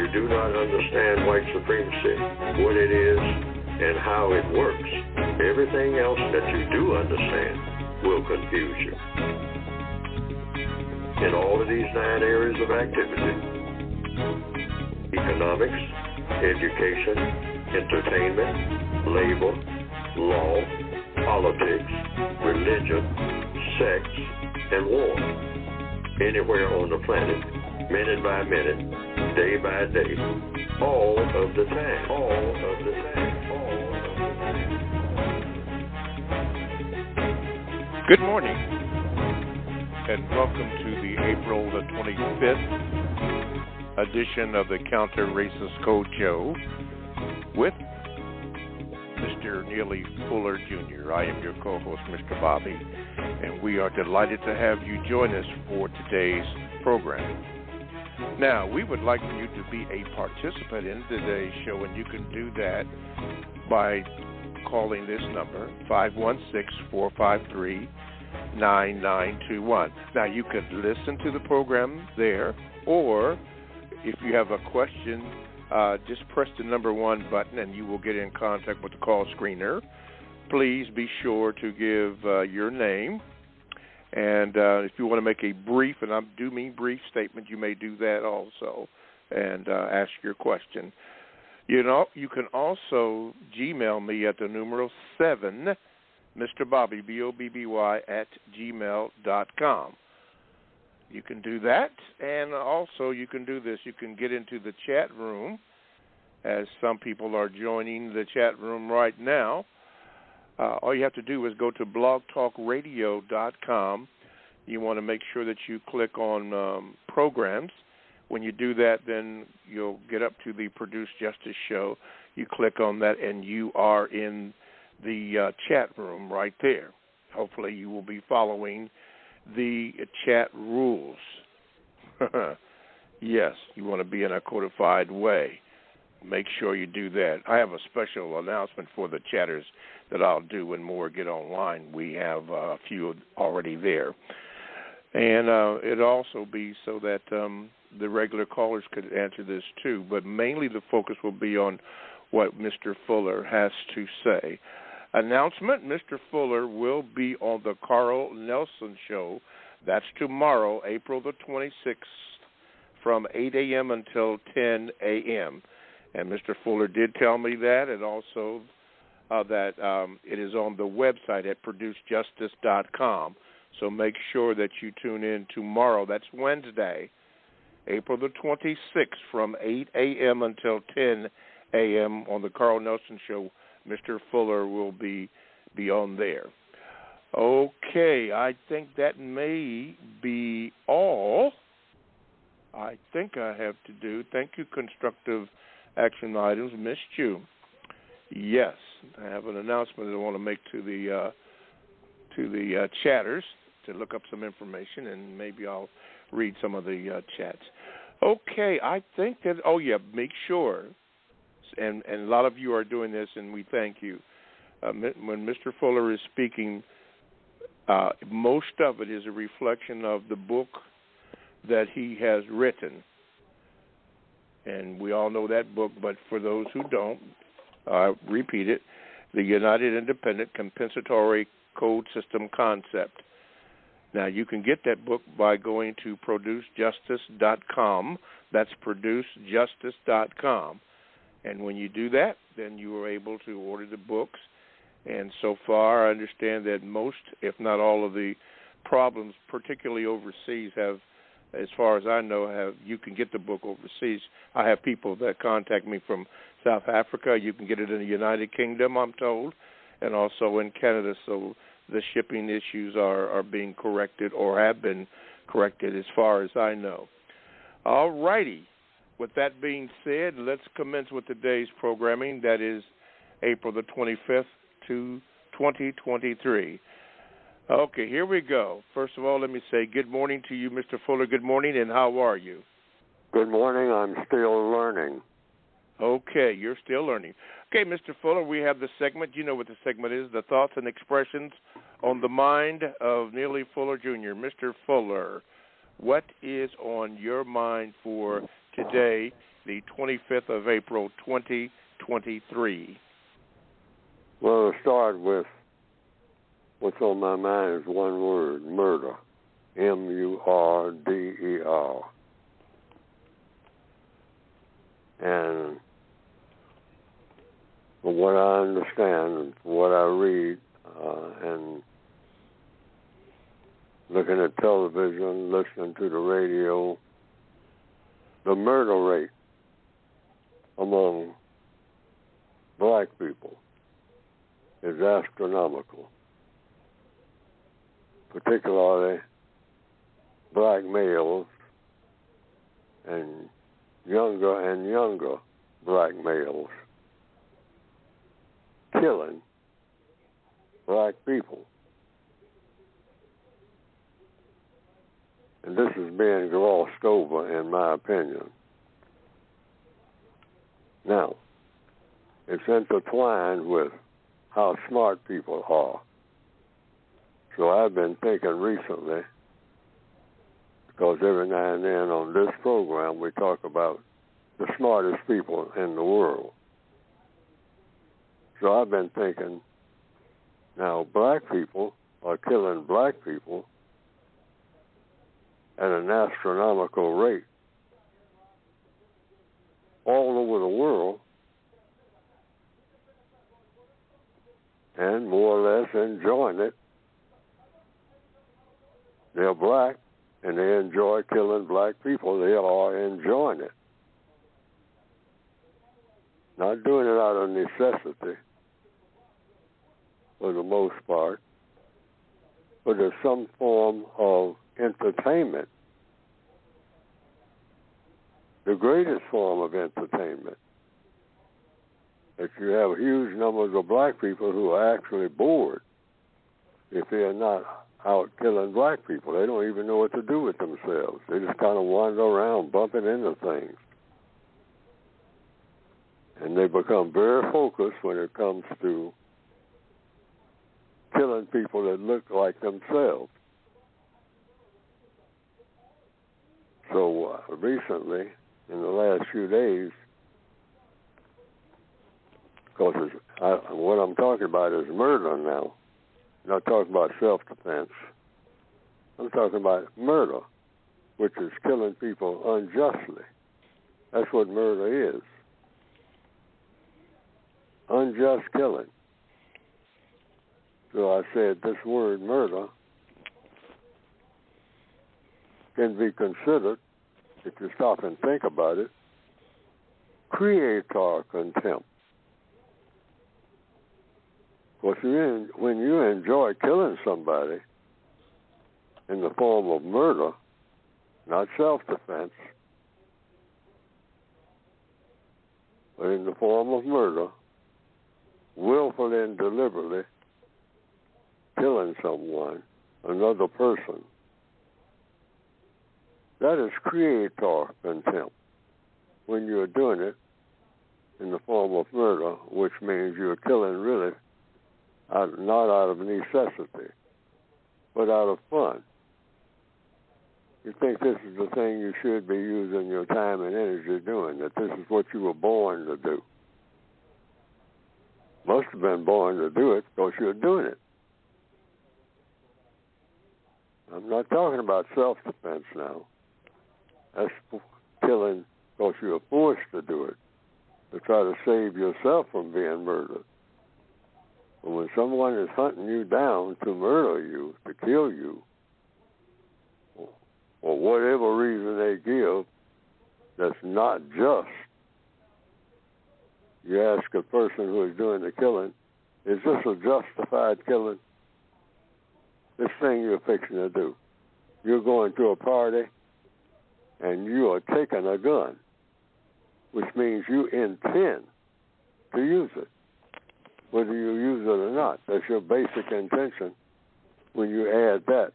you do not understand white supremacy, what it is, and how it works, everything else that you do understand will confuse you. In all of these 9 areas of activity, economics, education, entertainment, labor, law, politics, religion, sex, and war. Anywhere on the planet, minute by minute, day by day, all of the time, all of the time, all of the time. Good morning, and welcome to the April the 25th edition of the Counter Racist Code Show with Mr. Neely Fuller Jr. I am your co-host, Mr. Bobby, and we are delighted to have you join us for today's program. Now, we would like for you to be a participant in today's show, and you can do that by calling this number, 516-453-9921. Now, you could listen to the program there, or if you have a question, just press the number 1 button and you will get in contact with the call screener. Please be sure to give your name. And if you want to make a brief, and I do mean brief statement, you may do that also and ask your question. You know, you can also Gmail me at the numeral 7, Mr. Bobby, BOBBY, @gmail.com. You can do that, and also you can do this. You can get into the chat room, as some people are joining the chat room right now. All you have to do is go to blogtalkradio.com. You want to make sure that you click on programs. When you do that, then you'll get up to the Produce Justice Show. You click on that, and you are in the chat room right there. Hopefully you will be following the chat rules. Yes, you want to be in a codified way. Make sure you do that. I have a special announcement for the chatters that I'll do when more get online. We have a few already there. And it'll also be so that the regular callers could answer this too, but mainly the focus will be on what Mr. Fuller has to say. Announcement, Mr. Fuller will be on the Carl Nelson Show. That's tomorrow, April the 26th, from 8 a.m. until 10 a.m. And Mr. Fuller did tell me that, and also that it is on the website at producejustice.com. So make sure that you tune in tomorrow. That's Wednesday, April the 26th, from 8 a.m. until 10 a.m. on the Carl Nelson Show. Mr. Fuller will be on there. Okay, I think that may be all I think I have to do. Thank you, Constructive Action Items. Missed you. Yes, I have an announcement I want to make to the chatters to look up some information, and maybe I'll read some of the chats. Okay, I think that, make sure, and a lot of you are doing this, and we thank you. When Mr. Fuller is speaking, most of it is a reflection of the book that he has written. And we all know that book, but for those who don't, repeat it, The United Independent Compensatory Code System Concept. Now, you can get that book by going to producejustice.com. That's producejustice.com. And when you do that, then you are able to order the books. And so far, I understand that most, if not all, of the problems, particularly overseas, have, as far as I know, you can get the book overseas. I have people that contact me from South Africa. You can get it in the United Kingdom, I'm told, and also in Canada. So the shipping issues are being corrected or have been corrected as far as I know. All righty. With that being said, let's commence with today's programming. That is April the 25th, 2023. Okay, here we go. First of all, let me say good morning to you, Mr. Fuller. Good morning, and how are you? Good morning. I'm still learning. Okay, you're still learning. Okay, Mr. Fuller, we have the segment. You know what the segment is, the thoughts and expressions on the mind of Neely Fuller Jr. Mr. Fuller, what is on your mind for today, the 25th of April, 2023? Well, to start with, what's on my mind is one word: murder. M-U-R-D-E-R. And from what I understand and from what I read, and looking at television, listening to the radio, the murder rate among black people is astronomical, particularly black males and younger black males killing black people. And this is being glossed over, in my opinion. Now, it's intertwined with how smart people are. So I've been thinking recently, because every now and then on this program we talk about the smartest people in the world. So I've been thinking, now black people are killing black people at an astronomical rate all over the world, and more or less enjoying it. They're black, and they enjoy killing black people. They are enjoying it. Not doing it out of necessity, for the most part, but there's some form of entertainment. The greatest form of entertainment. If you have huge numbers of black people who are actually bored, if they're not out killing black people, they don't even know what to do with themselves. They just kind of wander around bumping into things. And they become very focused when it comes to killing people that look like themselves. So recently, in the last few days, because what I'm talking about is murder now. I'm not talking about self-defense. I'm talking about murder, which is killing people unjustly. That's what murder is. Unjust killing. So I said this word murder can be considered, if you stop and think about it, creator contempt. Because when you enjoy killing somebody in the form of murder, not self-defense, but in the form of murder, willfully and deliberately killing someone, another person, that is creator contempt. When you're doing it in the form of murder, which means you're killing really not out of necessity, but out of fun. You think this is the thing you should be using your time and energy doing, that this is what you were born to do. Must have been born to do it because you're doing it. I'm not talking about self-defense now. That's killing because you're forced to do it, to try to save yourself from being murdered. But when someone is hunting you down to murder you, to kill you, or whatever reason they give that's not just, you ask a person who is doing the killing, is this a justified killing? This thing you're fixing to do. You're going to a party and you are taking a gun, which means you intend to use it, whether you use it or not. That's your basic intention when you add that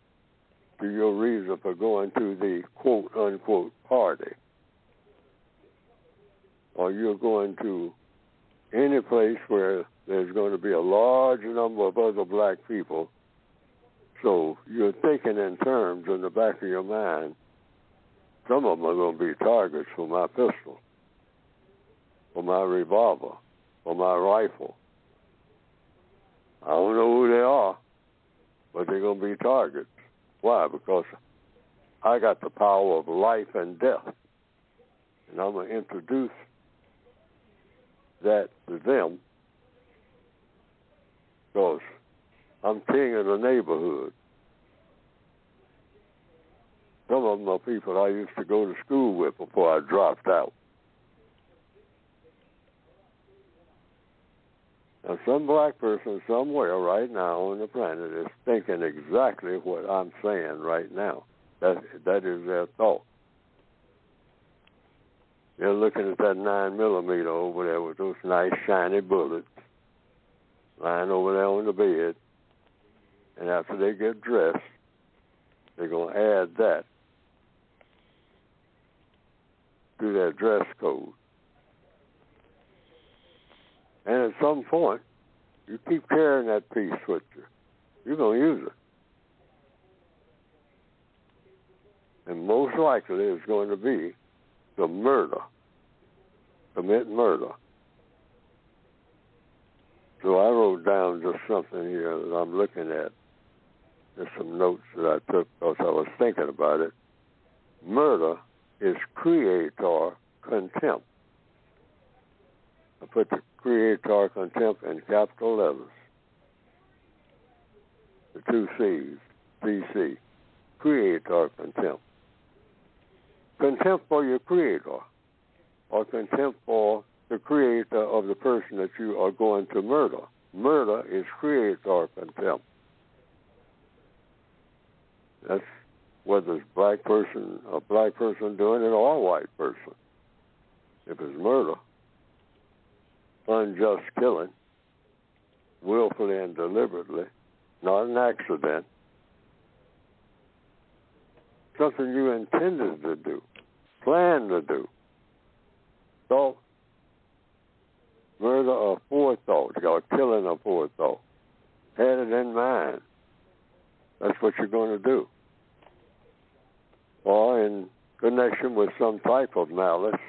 to your reason for going to the quote-unquote party. Or you're going to any place where there's going to be a large number of other black people. So you're thinking in terms in the back of your mind, Some of them are going to be targets for my pistol, for my revolver, for my rifle. I don't know who they are, but they're going to be targets. Why? Because I got the power of life and death. And I'm going to introduce that to them because I'm king of the neighborhood. Some of them are people I used to go to school with before I dropped out. Now, some black person somewhere right now on the planet is thinking exactly what I'm saying right now. That is their thought. They're looking at that 9mm over there with those nice shiny bullets lying over there on the bed. And after they get dressed, they're going to add that to their dress code. And at some point, you keep carrying that piece with you. You're going to use it. And most likely it's going to be to murder, commit murder. So I wrote down just something here that I'm looking at. There's some notes that I took because I was thinking about it. Murder is creator contempt. I put the creator contempt in capital letters. The two C's, PC, creator contempt. Contempt for your creator, or contempt for the creator of the person that you are going to murder. Murder is creator contempt. That's whether it's a black person doing it or a white person. If it's murder, unjust killing, willfully and deliberately, not an accident, something you intended to do, planned to do, thought, murder or forethought, or killing or forethought, had it in mind. That's what you're going to do. Or in connection with some type of malice,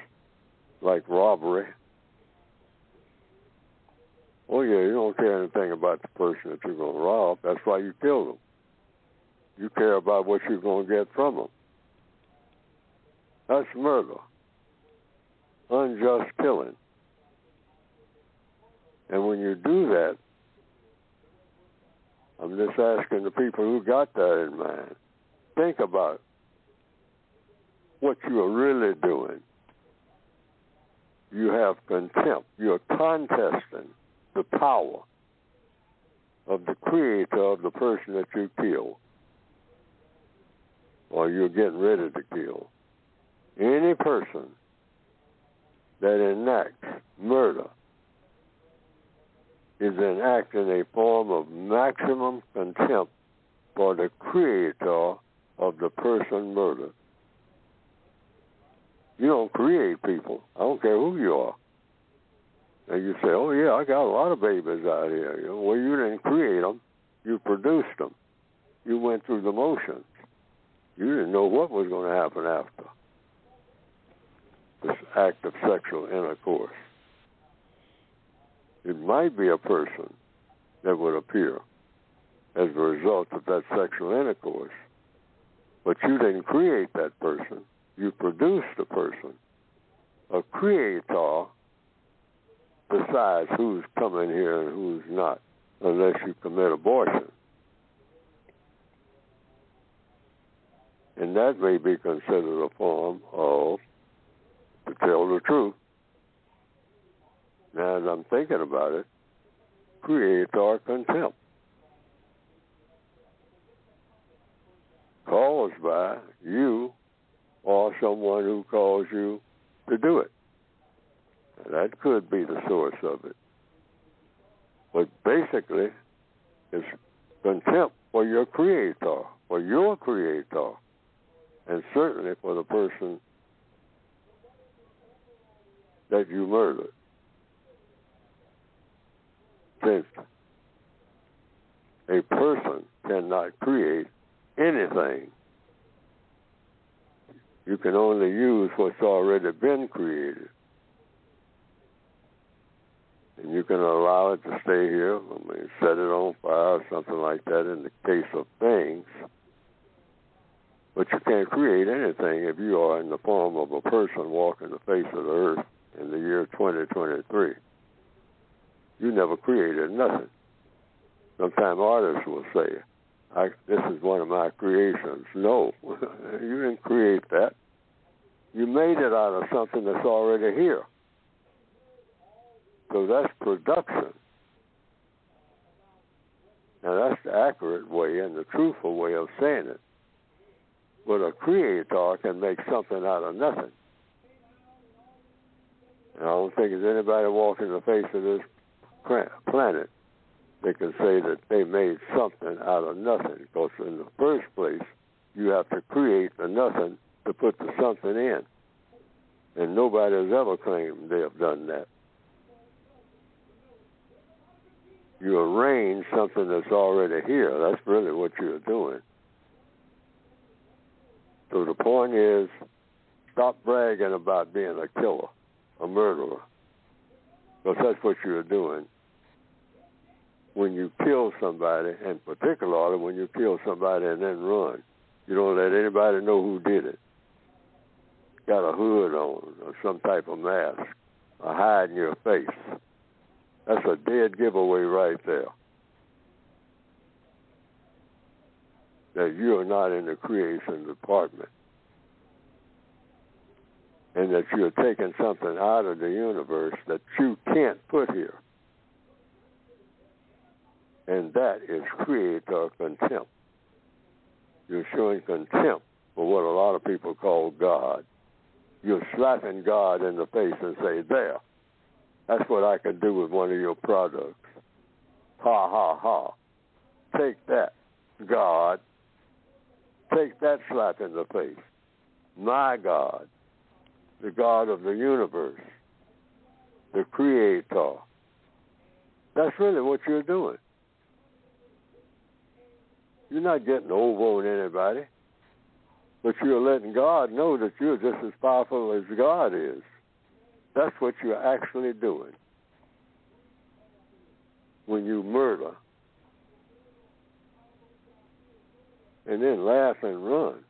like robbery. Oh yeah, you don't care anything about the person that you're going to rob. That's why you kill them. You care about what you're going to get from them. That's murder. Unjust killing. And when you do that, I'm just asking the people who got that in mind, think about what you are really doing. You have contempt. You're contesting the power of the creator of the person that you kill, or you're getting ready to kill. Any person that enacts murder is enacting a form of maximum contempt for the creator of the person murdered. You don't create people. I don't care who you are. And you say, oh, yeah, I got a lot of babies out here. You know, well, you didn't create them. You produced them. You went through the motions. You didn't know what was going to happen after this act of sexual intercourse. It might be a person that would appear as a result of that sexual intercourse. But you didn't create that person. You produced a person. A creator decides who's coming here and who's not, unless you commit abortion. And that may be considered a form of, to tell the truth. Now, as I'm thinking about it, creator contempt. Caused by you or someone who calls you to do it. That could be the source of it. But basically, it's contempt for your creator, and certainly for the person that you murdered. Since a person cannot create anything, You can only use what's already been created. And you can allow it to stay here, set it on fire or something like that in the case of things. But you can't create anything if you are in the form of a person walking the face of the earth in the year 2023. You never created nothing. Sometimes artists will say, this is one of my creations. No, you didn't create that. You made it out of something that's already here. So that's production. Now that's the accurate way and the truthful way of saying it. But a creator can make something out of nothing. And I don't think there's anybody walking the face of this planet that can say that they made something out of nothing. Because in the first place, you have to create the nothing to put the something in. And nobody has ever claimed they have done that. You arrange something that's already here. That's really what you're doing. So the point is, stop bragging about being a killer, a murderer. Because that's what you're doing. When you kill somebody, and particularly when you kill somebody and then run, you don't let anybody know who did it. Got a hood on or some type of mask, or hiding your face. That's a dead giveaway right there. That you are not in the creation department. And that you're taking something out of the universe that you can't put here. And that is creator contempt. You're showing contempt for what a lot of people call God. You're slapping God in the face and say, there, that's what I can do with one of your products. Ha, ha, ha. Take that, God. Take that slap in the face. My God, the God of the universe, the creator. That's really what you're doing. You're not getting over on anybody, but you're letting God know that you're just as powerful as God is. That's what you're actually doing when you murder and then laugh and run.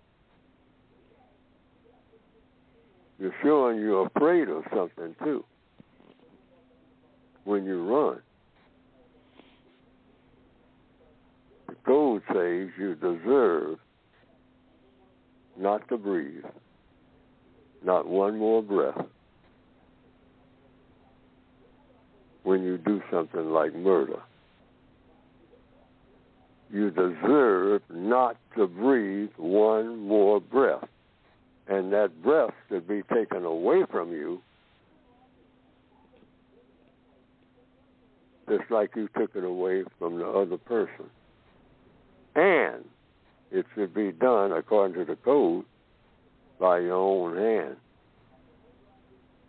You're showing you're afraid of something, too, when you run. The code says you deserve not to breathe, not one more breath, when you do something like murder. You deserve not to breathe one more breath. And that breath should be taken away from you just like you took it away from the other person. And it should be done according to the code by your own hand.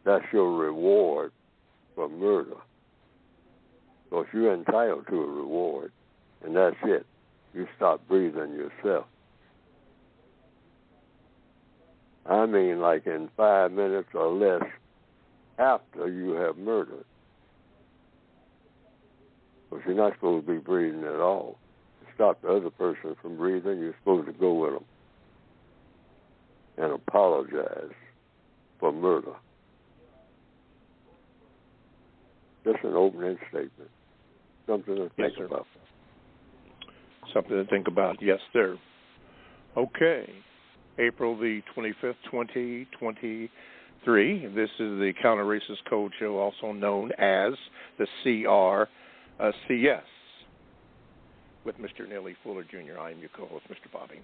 That's your reward for murder. Because you're entitled to a reward, and that's it. You stop breathing yourself. I mean, like in 5 minutes or less after you have murdered. Because you're not supposed to be breathing at all. To stop the other person from breathing, you're supposed to go with them and apologize for murder. Just an opening statement. Something to think about. Something to think about, yes, sir. Okay. April the 25th, 2023. This is the Counter Racist Code Show, also known as the CRCS, with Mr. Neely Fuller, Jr. I am your co-host, Mr. Bobby.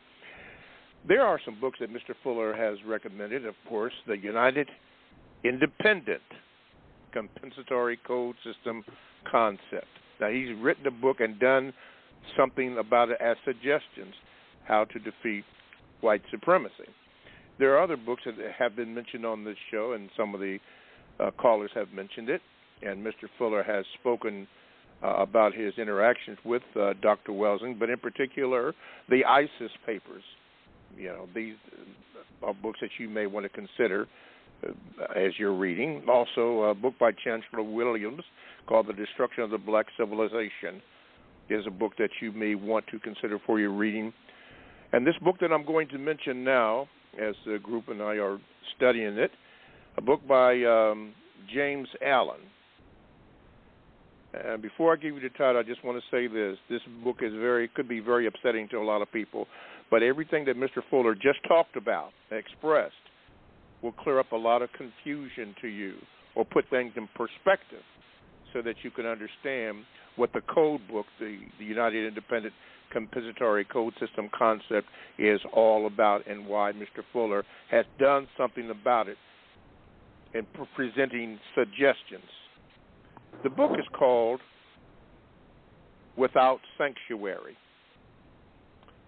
There are some books that Mr. Fuller has recommended. Of course, the United Independent Compensatory Code System Concept. Now, he's written a book and done something about it as suggestions, how to defeat white supremacy. There are other books that have been mentioned on this show, and some of the callers have mentioned it, and Mr. Fuller has spoken about his interactions with Dr. Welsing, but in particular, the ISIS papers. You know, these are books that you may want to consider as you're reading. Also, a book by Chancellor Williams called The Destruction of the Black Civilization is a book that you may want to consider for your reading. And this book that I'm going to mention now, as the group and I are studying it, a book by James Allen. And before I give you the title, I just want to say this. This book could be very upsetting to a lot of people, but everything that Mr. Fuller just talked about, expressed, will clear up a lot of confusion to you or put things in perspective so that you can understand what the code book, the United Independent Compensatory Code System concept, is all about and why Mr. Fuller has done something about it in presenting suggestions. The book is called Without Sanctuary.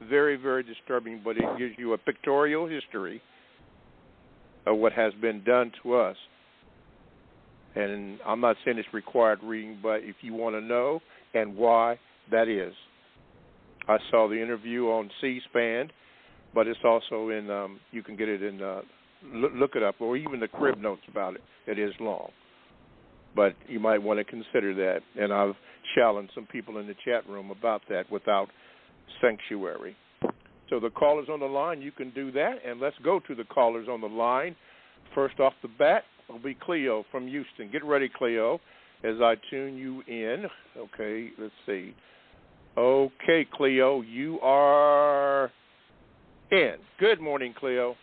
Very, very disturbing, but it gives you a pictorial history of what has been done to us. And I'm not saying it's required reading, but if you want to know and why, that is. I saw the interview on C-SPAN, but it's also in, you can get it in, look it up, or even the crib notes about it. It is long. But you might want to consider that. And I've challenged some people in the chat room about that, Without Sanctuary. So the callers on the line, you can do that. And let's go to the callers on the line. First off the bat will be Cleo from Houston. Get ready, Cleo, as I tune you in. Okay, let's see. Okay, Cleo, you are in. Good morning, Cleo.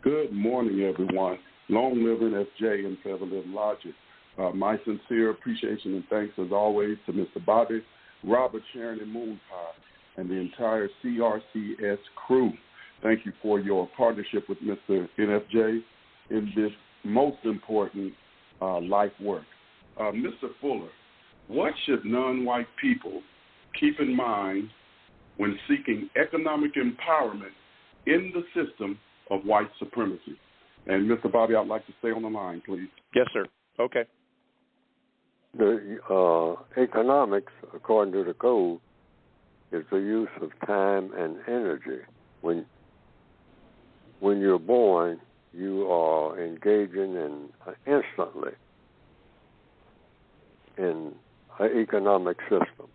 Good morning, everyone. Long living FJ and Feather Live Logic. My sincere appreciation and thanks, as always, to Mr. Bobby, Robert, Sharon, and Moonpie, and the entire CRCS crew. Thank you for your partnership with Mr. NFJ in this most important life work. Mr. Fuller, what should non-white people keep in mind when seeking economic empowerment in the system of white supremacy? And, Mr. Bobby, I'd like to stay on the line, please. Yes, sir. Okay. The economics, according to the code, is the use of time and energy. When you're born, you are engaging in instantly in an economic system.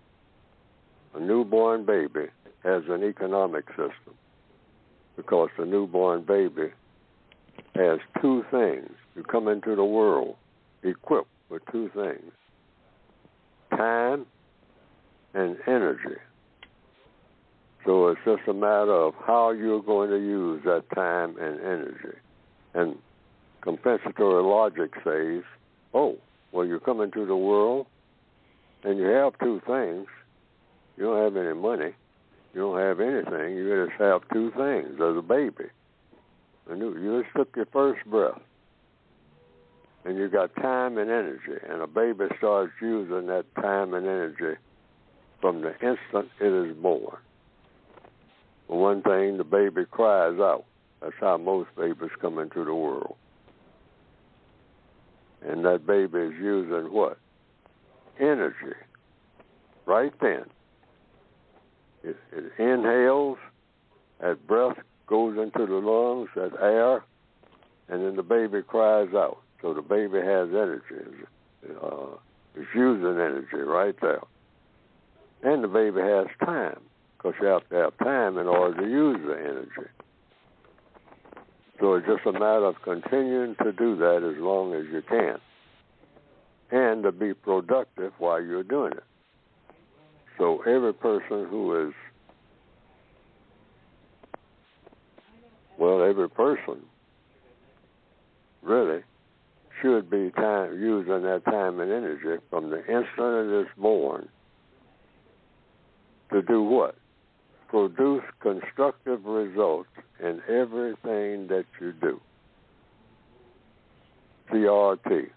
A newborn baby has an economic system because the newborn baby has two things. You come into the world equipped with two things: time and energy. So it's just a matter of how you're going to use that time and energy. And compensatory logic says, oh, well, you come into the world and you have two things. You don't have any money. You don't have anything. You just have two things as a baby. And you just took your first breath. And you got time and energy. And a baby starts using that time and energy from the instant it is born. For one thing, the baby cries out. That's how most babies come into the world. And that baby is using what? Energy. Right then. It inhales, that breath goes into the lungs, that air, and then the baby cries out. So the baby has energy. It's using energy right there. And the baby has time, because you have to have time in order to use the energy. So it's just a matter of continuing to do that as long as you can, and to be productive while you're doing it. So every person who is, every person really should be using that time and energy from the instant it is born to do what? Produce constructive results in everything that you do. CRT.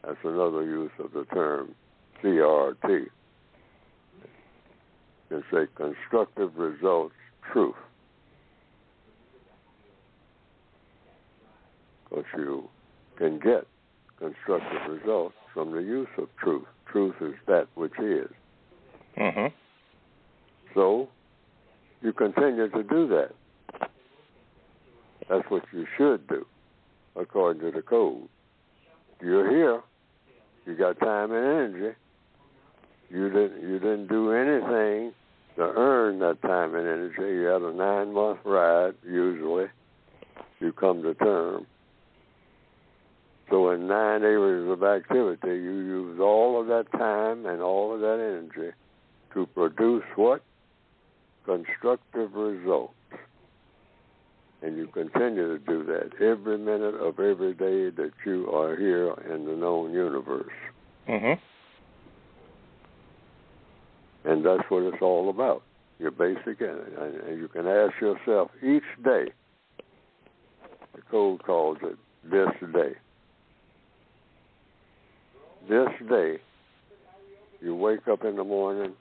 That's another use of the term CRT. You say constructive results, truth. Because you can get constructive results from the use of truth. Truth is that which is. Mm-hmm. So you continue to do that. That's what you should do, according to the code. You're here. You got time and energy. You didn't do anything to earn that time and energy. You had a 9-month ride, usually. You come to term. So in 9 areas of activity, you use all of that time and all of that energy to produce what? Constructive results. And you continue to do that every minute of every day that you are here in the known universe. Mm-hmm. And that's what it's all about, your basic energy. And you can ask yourself each day, the code calls it this day. This day, you wake up in the morning,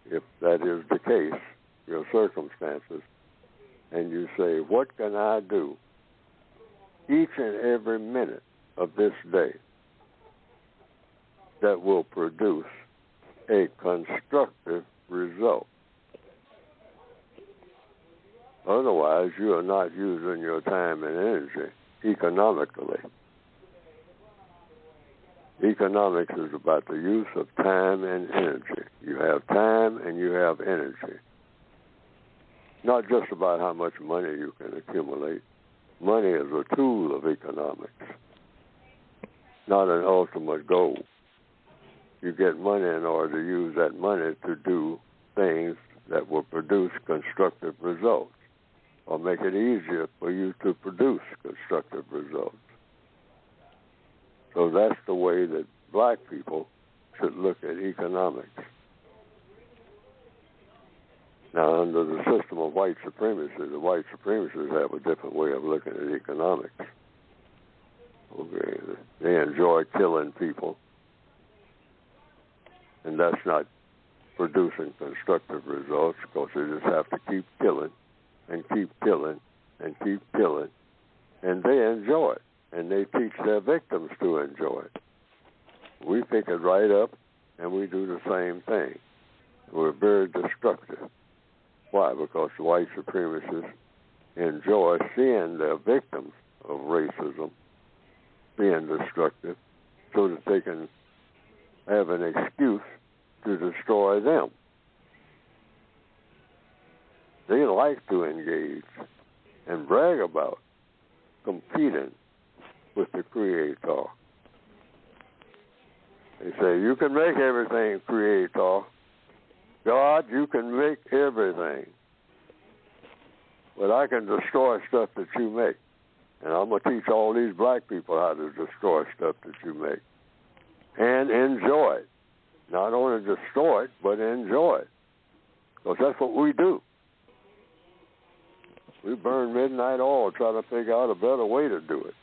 if that is the case, your circumstances, and you say, what can I do each and every minute of this day that will produce a constructive result? Otherwise, you are not using your time and energy economically. Economics is about the use of time and energy. You have time and you have energy. Not just about how much money you can accumulate. Money is a tool of economics, not an ultimate goal. You get money in order to use that money to do things that will produce constructive results or make it easier for you to produce constructive results. So that's the way that black people should look at economics. Now, under the system of white supremacy, the white supremacists have a different way of looking at economics. Okay, they enjoy killing people, and that's not producing constructive results because they just have to keep killing and keep killing and keep killing, and they enjoy it, and they teach their victims to enjoy it. We pick it right up, and we do the same thing. We're very destructive. Why? Because the white supremacists enjoy seeing their victims of racism being destructive so that they can have an excuse to destroy them. They like to engage and brag about competing with the Creator. They say, you can make everything, Creator. God, you can make everything. But I can destroy stuff that you make. And I'm going to teach all these black people how to destroy stuff that you make. And enjoy it. Not only destroy it, but enjoy it. Because that's what we do. We burn midnight oil trying to figure out a better way to do it.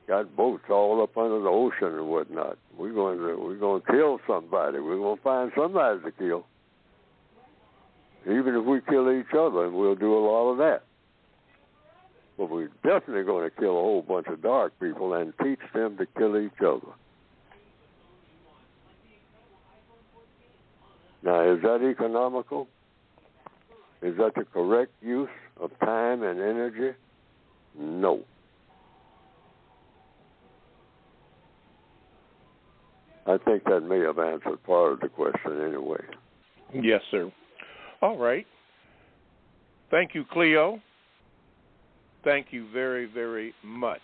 Got boats all up under the ocean and whatnot. We're going to kill somebody. We're going to find somebody to kill. Even if we kill each other, and we'll do a lot of that. But we're definitely going to kill a whole bunch of dark people and teach them to kill each other. Now, is that economical? Is that the correct use of time and energy? No. I think that may have answered part of the question anyway. Yes, sir. All right. Thank you, Cleo. Thank you very, very much.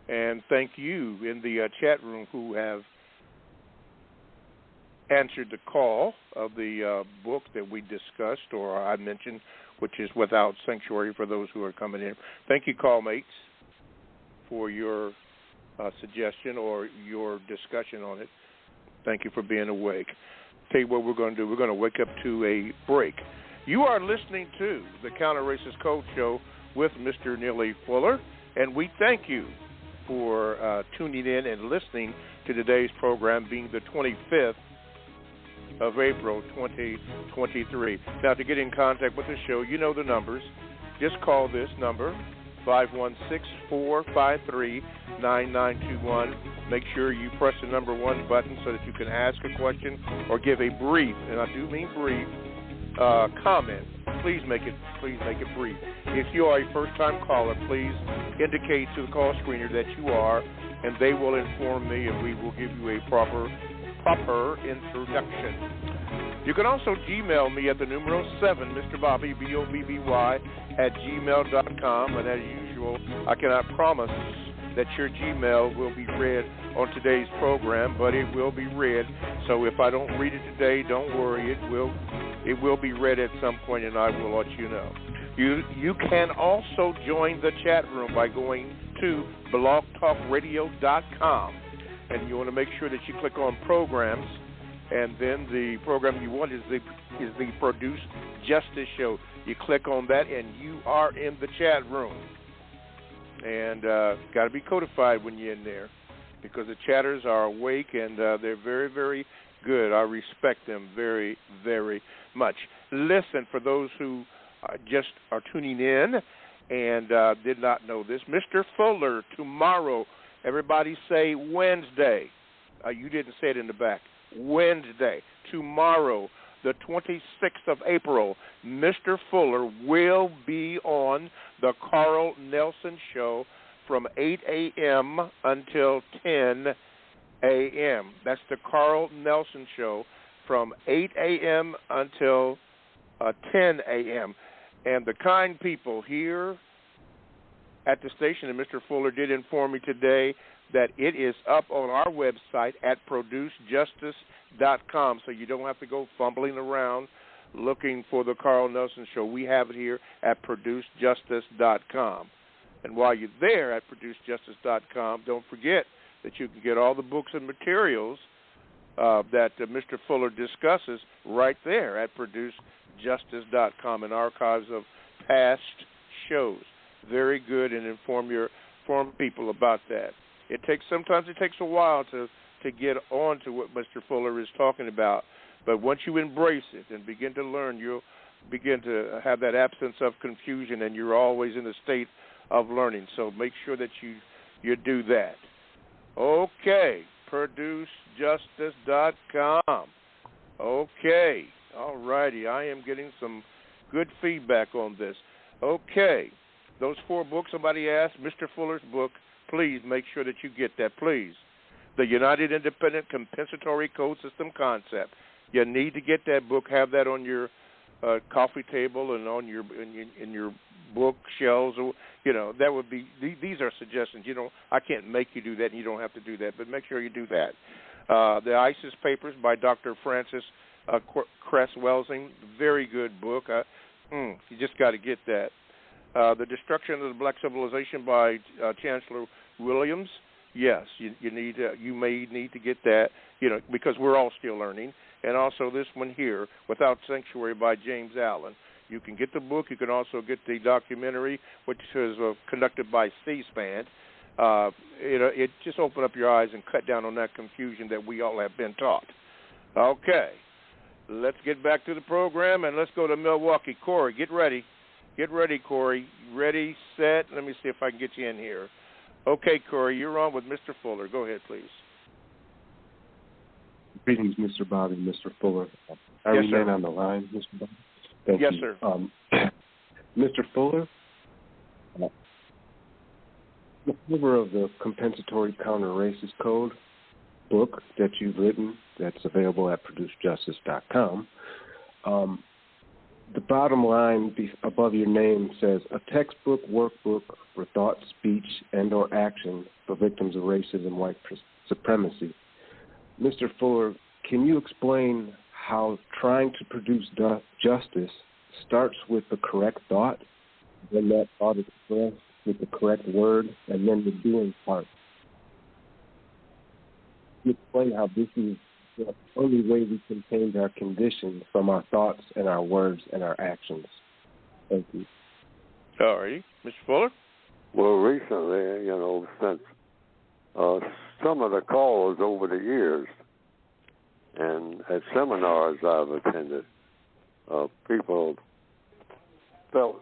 And thank you in the chat room who have answered the call of the book that we discussed or I mentioned, which is Without Sanctuary for those who are coming in. Thank you, callmates, for your suggestion or your discussion on it. Thank you for being awake. Tell you what we're going to do. We're going to wake up to a break. You are listening to the Counter Racist Code Show with Mr. Neely Fuller, and we thank you for tuning in and listening to today's program, being the 25th of April, 2023. Now, to get in contact with the show, you know the numbers. Just call this number, 516-453-9921. Make sure you press the number 1 button so that you can ask a question or give a brief, and I do mean brief, comment. please make it brief. If you are a first-time caller, please indicate to the call screener that you are, and they will inform me, and we will give you a proper introduction. You can also Gmail me at the numero 7, Mr. Bobby, BOBBY, @gmail.com. And as usual, I cannot promise that your Gmail will be read on today's program, but it will be read. So if I don't read it today, don't worry. It will be read at some point, and I will let you know. You can also join the chat room by going to blogtalkradio.com. And you want to make sure that you click on programs, and then the program you want is the Produce Justice Show. You click on that, and you are in the chat room. And got to be codified when you're in there, because the chatters are awake, and they're very, very good. I respect them very, very much. Listen, for those who just are tuning in and did not know this, Mr. Fuller, tomorrow, everybody say Wednesday. You didn't say it in the back. Wednesday, tomorrow, the 26th of April, Mr. Fuller will be on the Carl Nelson Show from 8 a.m. until 10 a.m. That's the Carl Nelson Show from 8 a.m. until 10 a.m. And the kind people here at the station, and Mr. Fuller did inform me today that it is up on our website at producejustice.com, so you don't have to go fumbling around looking for the Carl Nelson Show. We have it here at producejustice.com. And while you're there at producejustice.com, don't forget that you can get all the books and materials that Mr. Fuller discusses right there at producejustice.com, and archives of past shows. Very good, and inform people about that. Sometimes it takes a while to get on to what Mr. Fuller is talking about, but once you embrace it and begin to learn, you'll begin to have that absence of confusion, and you're always in a state of learning. So make sure that you do that. Okay, producejustice.com. Okay, all righty. I am getting some good feedback on this. Okay, those 4 books somebody asked, Mr. Fuller's book, please make sure that you get that, please. The United Independent Compensatory Code System Concept. You need to get that book, have that on your coffee table and on in your bookshelves. Or, that would be, these are suggestions. I can't make you do that, and you don't have to do that, but make sure you do that. The ISIS Papers by Dr. Francis Cress-Welsing, very good book. You just got to get that. The Destruction of the Black Civilization by Chancellor Williams. Yes, you may need to get that, because we're all still learning. And also this one here, Without Sanctuary by James Allen. You can get the book. You can also get the documentary, which is conducted by C-SPAN. It just open up your eyes and cut down on that confusion that we all have been taught. Okay, let's get back to the program, and let's go to Milwaukee. Corey, get ready. Get ready, Corey. Ready, set. Let me see if I can get you in here. Okay, Corey, you're on with Mr. Fuller. Go ahead, please. Greetings, Mr. Bobby, Mr. Fuller. I yes, remain sir. on the line, Mr. Bobby. Thank yes, you. sir. Mr. Fuller, the cover of the Compensatory Counter-Racist Code book that you've written, that's available at producejustice.com, the bottom line above your name says, a textbook, workbook for thought, speech, and or action for victims of racism, white supremacy. Mr. Fuller, can you explain how trying to produce justice starts with the correct thought, then that thought is expressed with the correct word, and then the doing part? Can you explain how this is the only way we can change our condition from our thoughts and our words and our actions? Thank you. All righty. Mr. Fuller? Well, recently, since some of the calls over the years and at seminars I've attended, people felt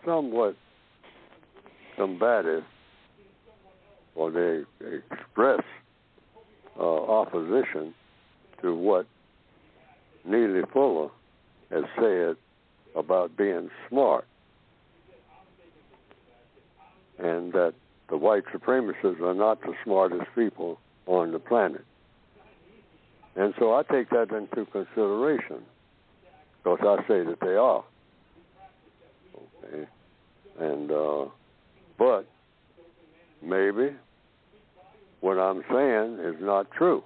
somewhat combative, or they expressed opposition to what Neely Fuller has said about being smart, and that the white supremacists are not the smartest people on the planet. And so I take that into consideration, because I say that they are. Okay. And, but maybe what I'm saying is not true.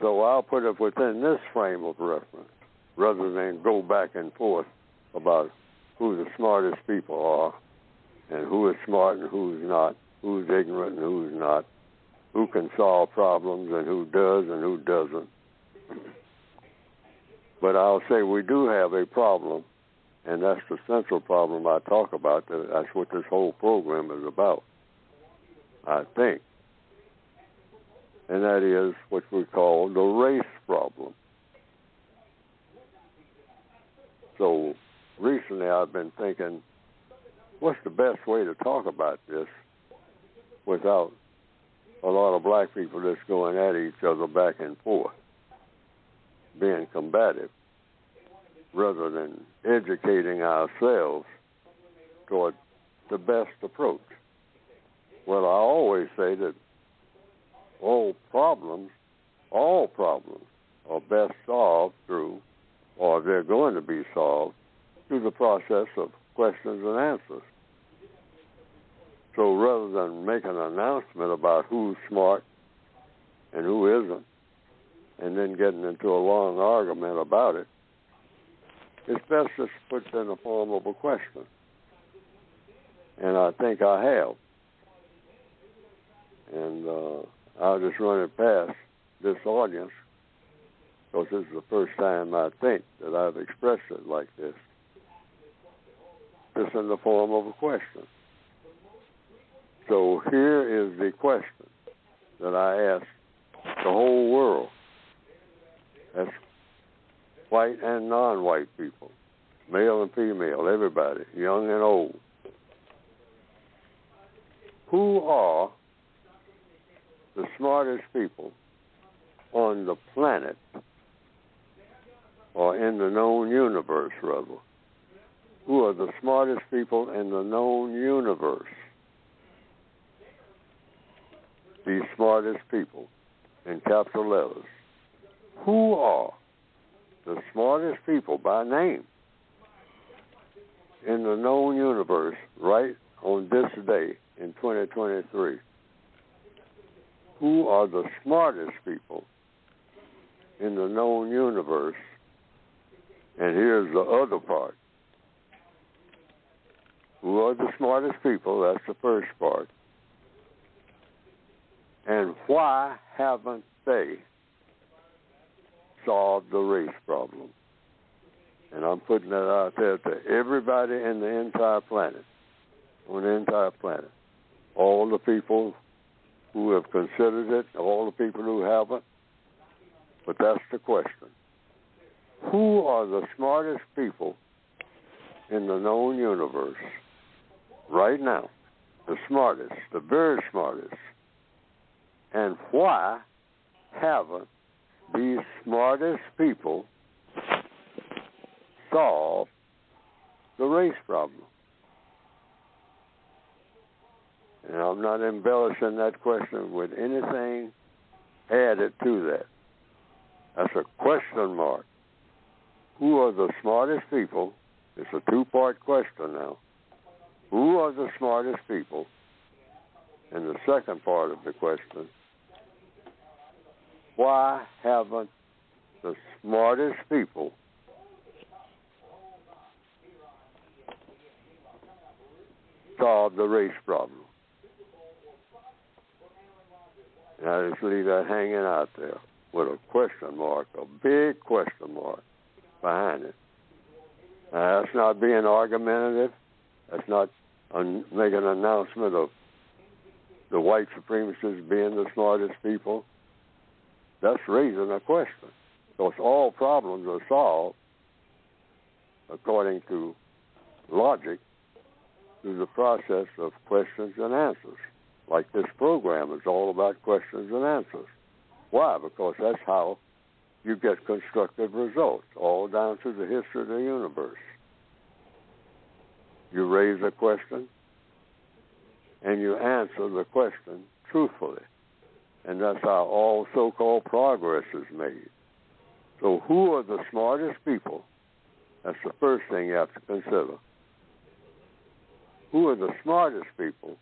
So I'll put it within this frame of reference, rather than go back and forth about who the smartest people are, and who is smart and who's not, who's ignorant and who's not, who can solve problems and who does and who doesn't. But I'll say we do have a problem, and that's the central problem I talk about. That's what this whole program is about, I think. And that is what we call the race problem. So recently I've been thinking, what's the best way to talk about this without a lot of black people just going at each other back and forth, being combative, rather than educating ourselves toward the best approach? Well, I always say that all problems are best solved through, or they're going to be solved, through the process of questions and answers. So rather than make an announcement about who's smart and who isn't, and then getting into a long argument about it, it's best just put it in the form of a question. And I think I have. And I'll just run it past this audience, because this is the first time I think that I've expressed it like this, just in the form of a question. So here is the question that I ask the whole world. That's white and non-white people, male and female, everybody, young and old. Who are the smartest people on the planet, or in the known universe, rather? Who are the smartest people in the known universe? These smartest people, in capital letters. Who are the smartest people by name in the known universe right on this day in 2023? Who are the smartest people in the known universe? And here's the other part. Who are the smartest people? That's the first part. And why haven't they solved the race problem? And I'm putting that out there to everybody in the entire planet, on the entire planet. All the people who have considered it, all the people who haven't. But that's the question. Who are the smartest people in the known universe right now? The smartest, the very smartest. And why haven't these smartest people solved the race problem? And I'm not embellishing that question with anything added to that. That's a question mark. Who are the smartest people? It's a two-part question now. Who are the smartest people? And the second part of the question, why haven't the smartest people solved the race problem? And I just leave that hanging out there with a question mark, a big question mark behind it. Now, that's not being argumentative. That's not making an announcement of the white supremacists being the smartest people. That's raising a question. Because all problems are solved, according to logic, through the process of questions and answers. Like this program is all about questions and answers. Why? Because that's how you get constructive results, all down to the history of the universe. You raise a question, and you answer the question truthfully. And that's how all so-called progress is made. So who are the smartest people? That's the first thing you have to consider. Who are the smartest people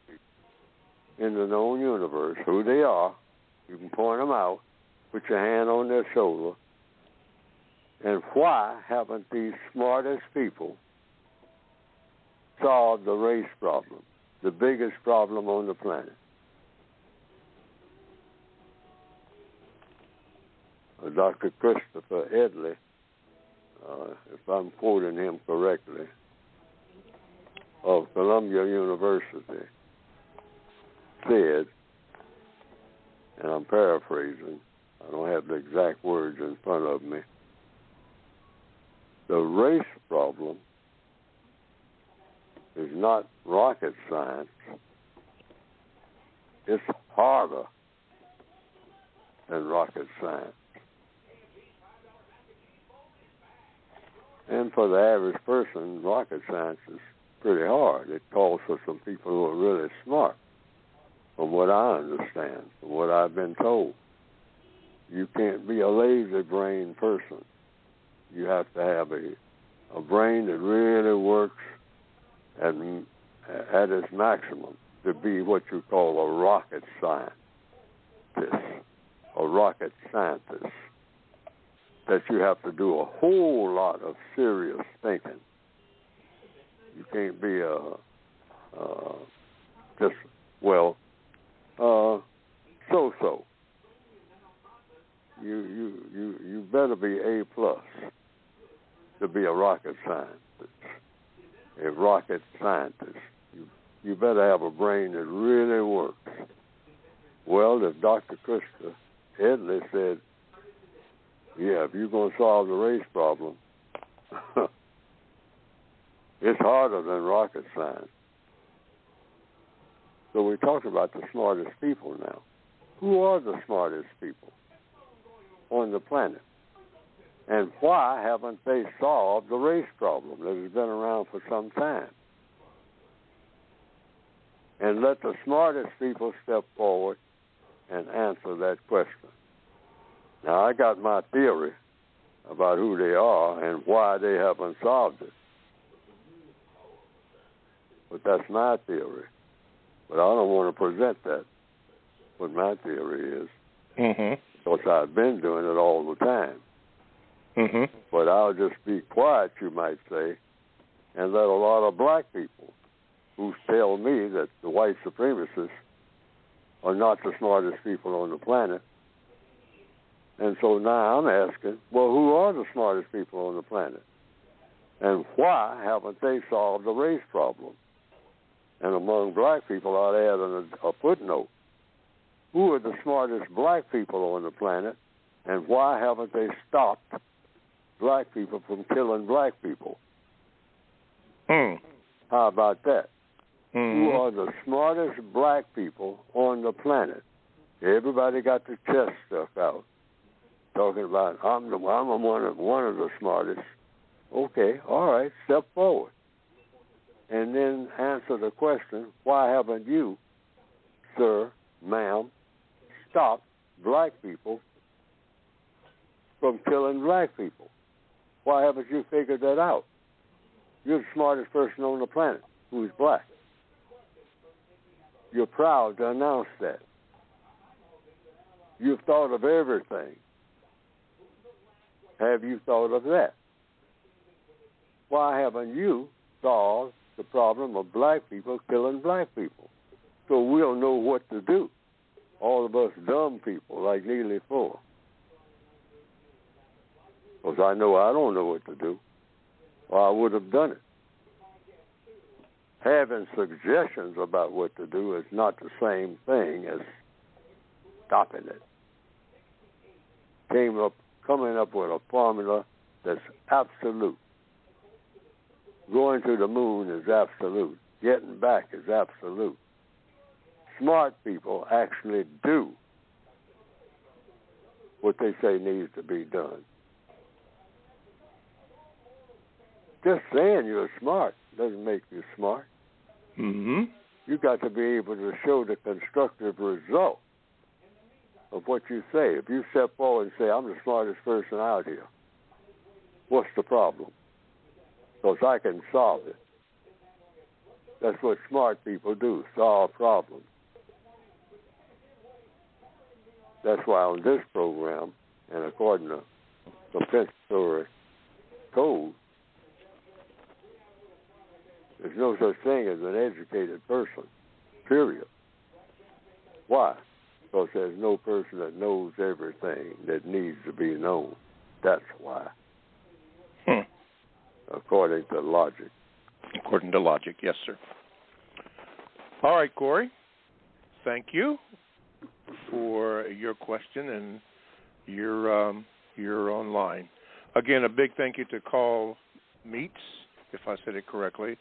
in the known universe? Who they are. You can point them out. Put your hand on their shoulder. And why haven't these smartest people solved the race problem, the biggest problem on the planet? Dr. Christopher Edley, if I'm quoting him correctly, of Columbia University, said, and I'm paraphrasing, I don't have the exact words in front of me, the race problem is not rocket science. It's harder than rocket science. And for the average person, rocket science is pretty hard. It calls for some people who are really smart, from what I understand, from what I've been told. You can't be a lazy-brained person. You have to have a brain that really works at its maximum to be what you call a rocket scientist, a rocket scientist. That you have to do a whole lot of serious thinking. You can't be so-so. You better be A+ to be a rocket scientist. A rocket scientist. You better have a brain that really works. Well, if Dr. Christopher Edley said, yeah, if you're going to solve the race problem, it's harder than rocket science. So we talked about the smartest people now. Who are the smartest people on the planet? And why haven't they solved the race problem that has been around for some time? And let the smartest people step forward and answer that question. Now, I got my theory about who they are and why they haven't solved it. But that's my theory. But I don't want to present that, what my theory is. Because I've been doing it all the time. But I'll just be quiet, you might say, and let a lot of black people who tell me that the white supremacists are not the smartest people on the planet. And so now I'm asking, well, who are the smartest people on the planet? And why haven't they solved the race problem? And among black people, I'd add a footnote. Who are the smartest black people on the planet? And why haven't they stopped black people from killing black people? How about that? Who are the smartest black people on the planet? Everybody got their chest stuck out, talking about I'm one of the smartest. Okay, all right, step forward, and then answer the question: why haven't you, sir, ma'am, stopped black people from killing black people? Why haven't you figured that out? You're the smartest person on the planet who's black. You're proud to announce that. You've thought of everything. Have you thought of that? Why haven't you solved the problem of black people killing black people? So we'll know what to do. All of us dumb people like Neely for. Because I know I don't know what to do, or I would have done it. Having suggestions about what to do is not the same thing as stopping it. Coming up with a formula that's absolute. Going to the moon is absolute. Getting back is absolute. Smart people actually do what they say needs to be done. Just saying you're smart doesn't make you smart. Mm-hmm. You got to be able to show the constructive result of what you say. If you step forward and say, I'm the smartest person out here, what's the problem? Because I can solve it. That's what smart people do, solve problems. That's why on this program, and according to compensatory code, there's no such thing as an educated person, period. Why? Because there's no person that knows everything that needs to be known. That's why. According to logic. According to logic, yes, sir. All right, Corey. Thank you for your question, and you're online. Again, a big thank you to Carl Meets, if I said it correctly,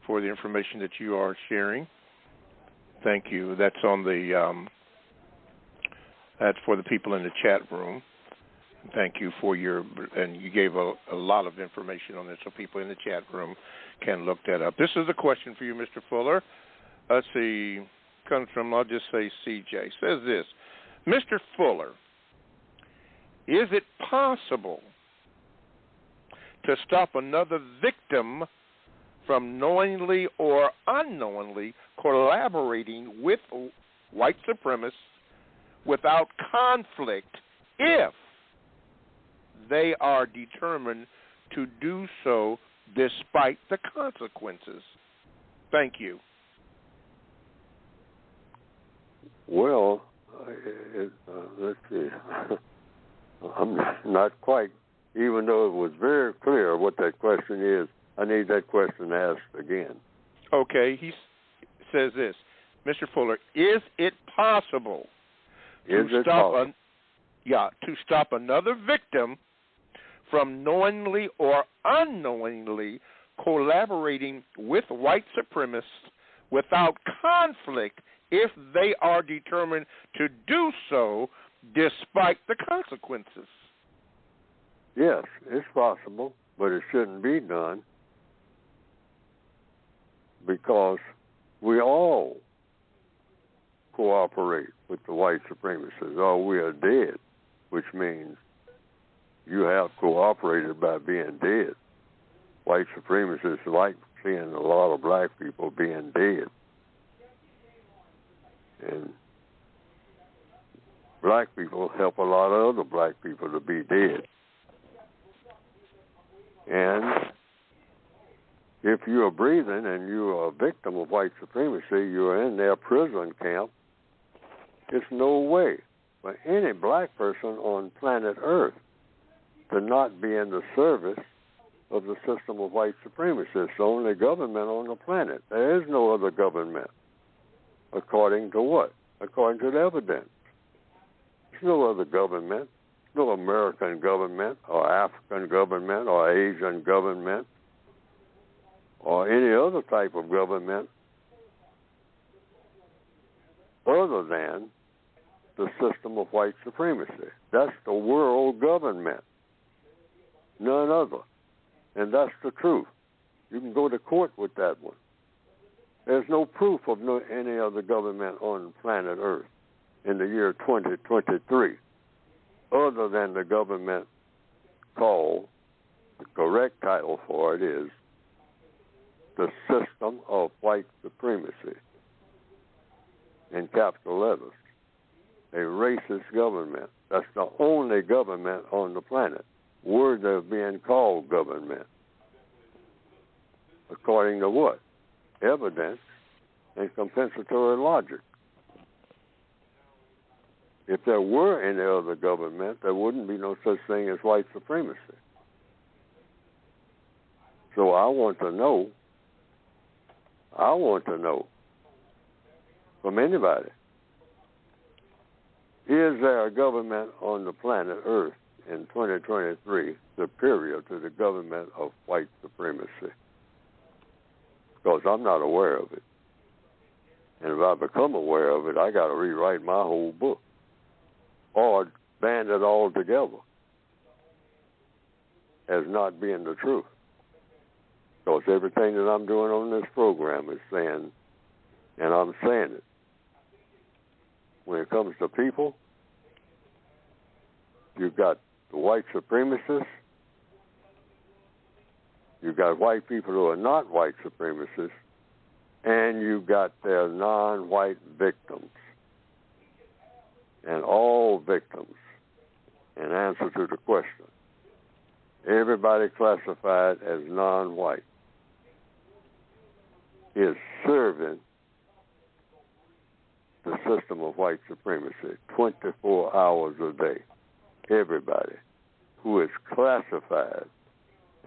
for the information that you are sharing. Thank you. That's on the that's for the people in the chat room. Thank you for and you gave a lot of information on this so people in the chat room can look that up. This is a question for you, Mr. Fuller. Let's see, comes from, I'll just say CJ. Says this, Mr. Fuller, is it possible to stop another victim from knowingly or unknowingly collaborating with white supremacists without conflict if they are determined to do so despite the consequences? Thank you. Well, let's see. I'm not quite, even though it was very clear what that question is, I need that question asked again. Okay, he says this, Mr. Fuller, is it possible to stop another victim from knowingly or unknowingly collaborating with white supremacists without conflict if they are determined to do so despite the consequences? Yes, it's possible, but it shouldn't be done because we all cooperate with the white supremacists, or we are dead, which means you have cooperated by being dead. White supremacists like seeing a lot of black people being dead. And black people help a lot of other black people to be dead. And if you are breathing and you are a victim of white supremacy, you are in their prison camp, there's no way for any black person on planet Earth to not be in the service of the system of white supremacy. It's the only government on the planet. There is no other government. According to what? According to the evidence. There's no other government. No American government or African government or Asian government or any other type of government other than the system of white supremacy. That's the world government. None other. And that's the truth. You can go to court with that one. There's no proof of any other government on planet Earth in the year 2023 other than the government called, the correct title for it is, the system of white supremacy, in capital letters. A racist government. That's the only government on the planet worthy of being called government. According to what? Evidence and compensatory logic. If there were any other government, there wouldn't be no such thing as white supremacy. So I want to know from anybody, is there a government on the planet Earth in 2023 superior to the government of white supremacy? Because I'm not aware of it. And if I become aware of it, I got to rewrite my whole book or banned it all together as not being the truth. Because everything that I'm doing on this program is saying, and I'm saying it, when it comes to people, you've got the white supremacists, you've got white people who are not white supremacists, and you've got their non-white victims. And all victims, in answer to the question, everybody classified as non-white is serving the system of white supremacy 24 hours a day. Everybody who is classified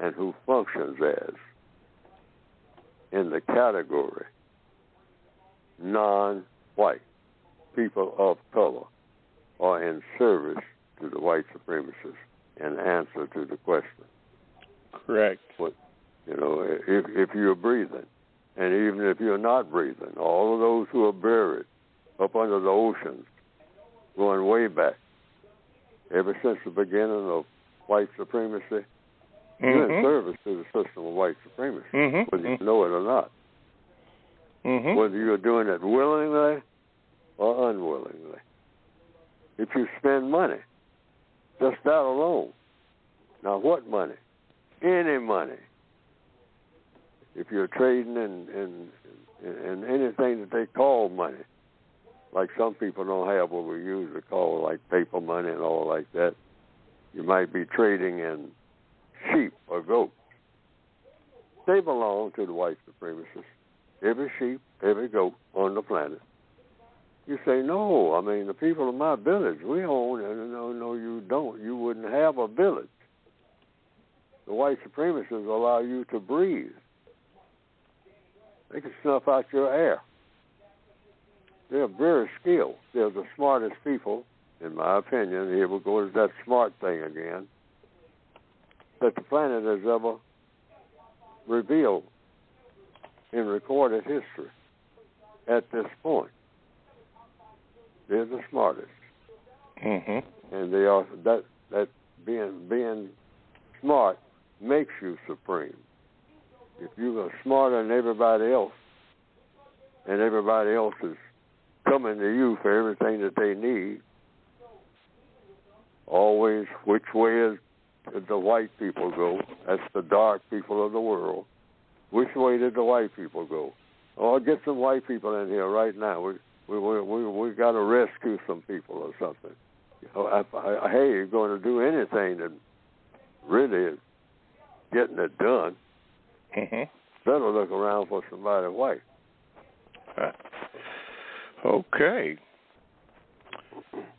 and who functions as in the category non-white, people of color, are in service to the white supremacists in answer to the question. Correct. But, you know, if you're breathing, and even if you're not breathing, all of those who are buried up under the oceans, going way back, ever since the beginning of white supremacy, you're in service to the system of white supremacy, whether you know it or not. Whether you're doing it willingly or unwillingly. If you spend money, just that alone. Now, what money? Any money. If you're trading in anything that they call money, like some people don't have what we usually call like paper money and all like that, you might be trading in sheep or goats. They belong to the white supremacists. Every sheep, every goat on the planet. You say, no, I mean, the people of my village, we own it. No, you don't. You wouldn't have a village. The white supremacists allow you to breathe. They can snuff out your air. They're very skilled. They're the smartest people, in my opinion. Here we go to that smart thing again, that the planet has ever revealed in recorded history at this point. They're the smartest, and they are that being smart makes you supreme. If you are smarter than everybody else, and everybody else is coming to you for everything that they need, always which way did the white people go? That's the dark people of the world. Which way did the white people go? Oh, get some white people in here right now. We got to rescue some people or something. Hey, you're going to do anything that really is getting it done. Better look around for somebody white. Okay.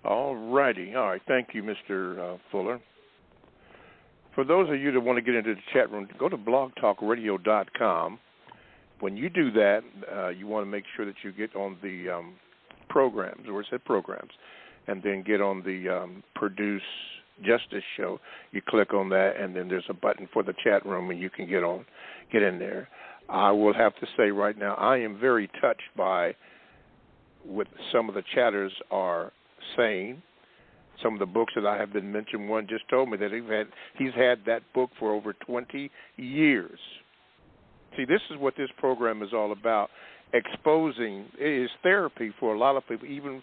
All righty. All right. Thank you, Mr. Fuller. For those of you that want to get into the chat room, go to blogtalkradio.com. When you do that, you want to make sure that you get on the programs, or it said programs, and then get on the Produce Justice show. You click on that, and then there's a button for the chat room, and you can get in there. I will have to say right now, I am very touched by what some of the chatters are saying. Some of the books that I have been mentioned, one just told me that he's had that book for over 20 years. See, this is what this program is all about, exposing. It is therapy for a lot of people, even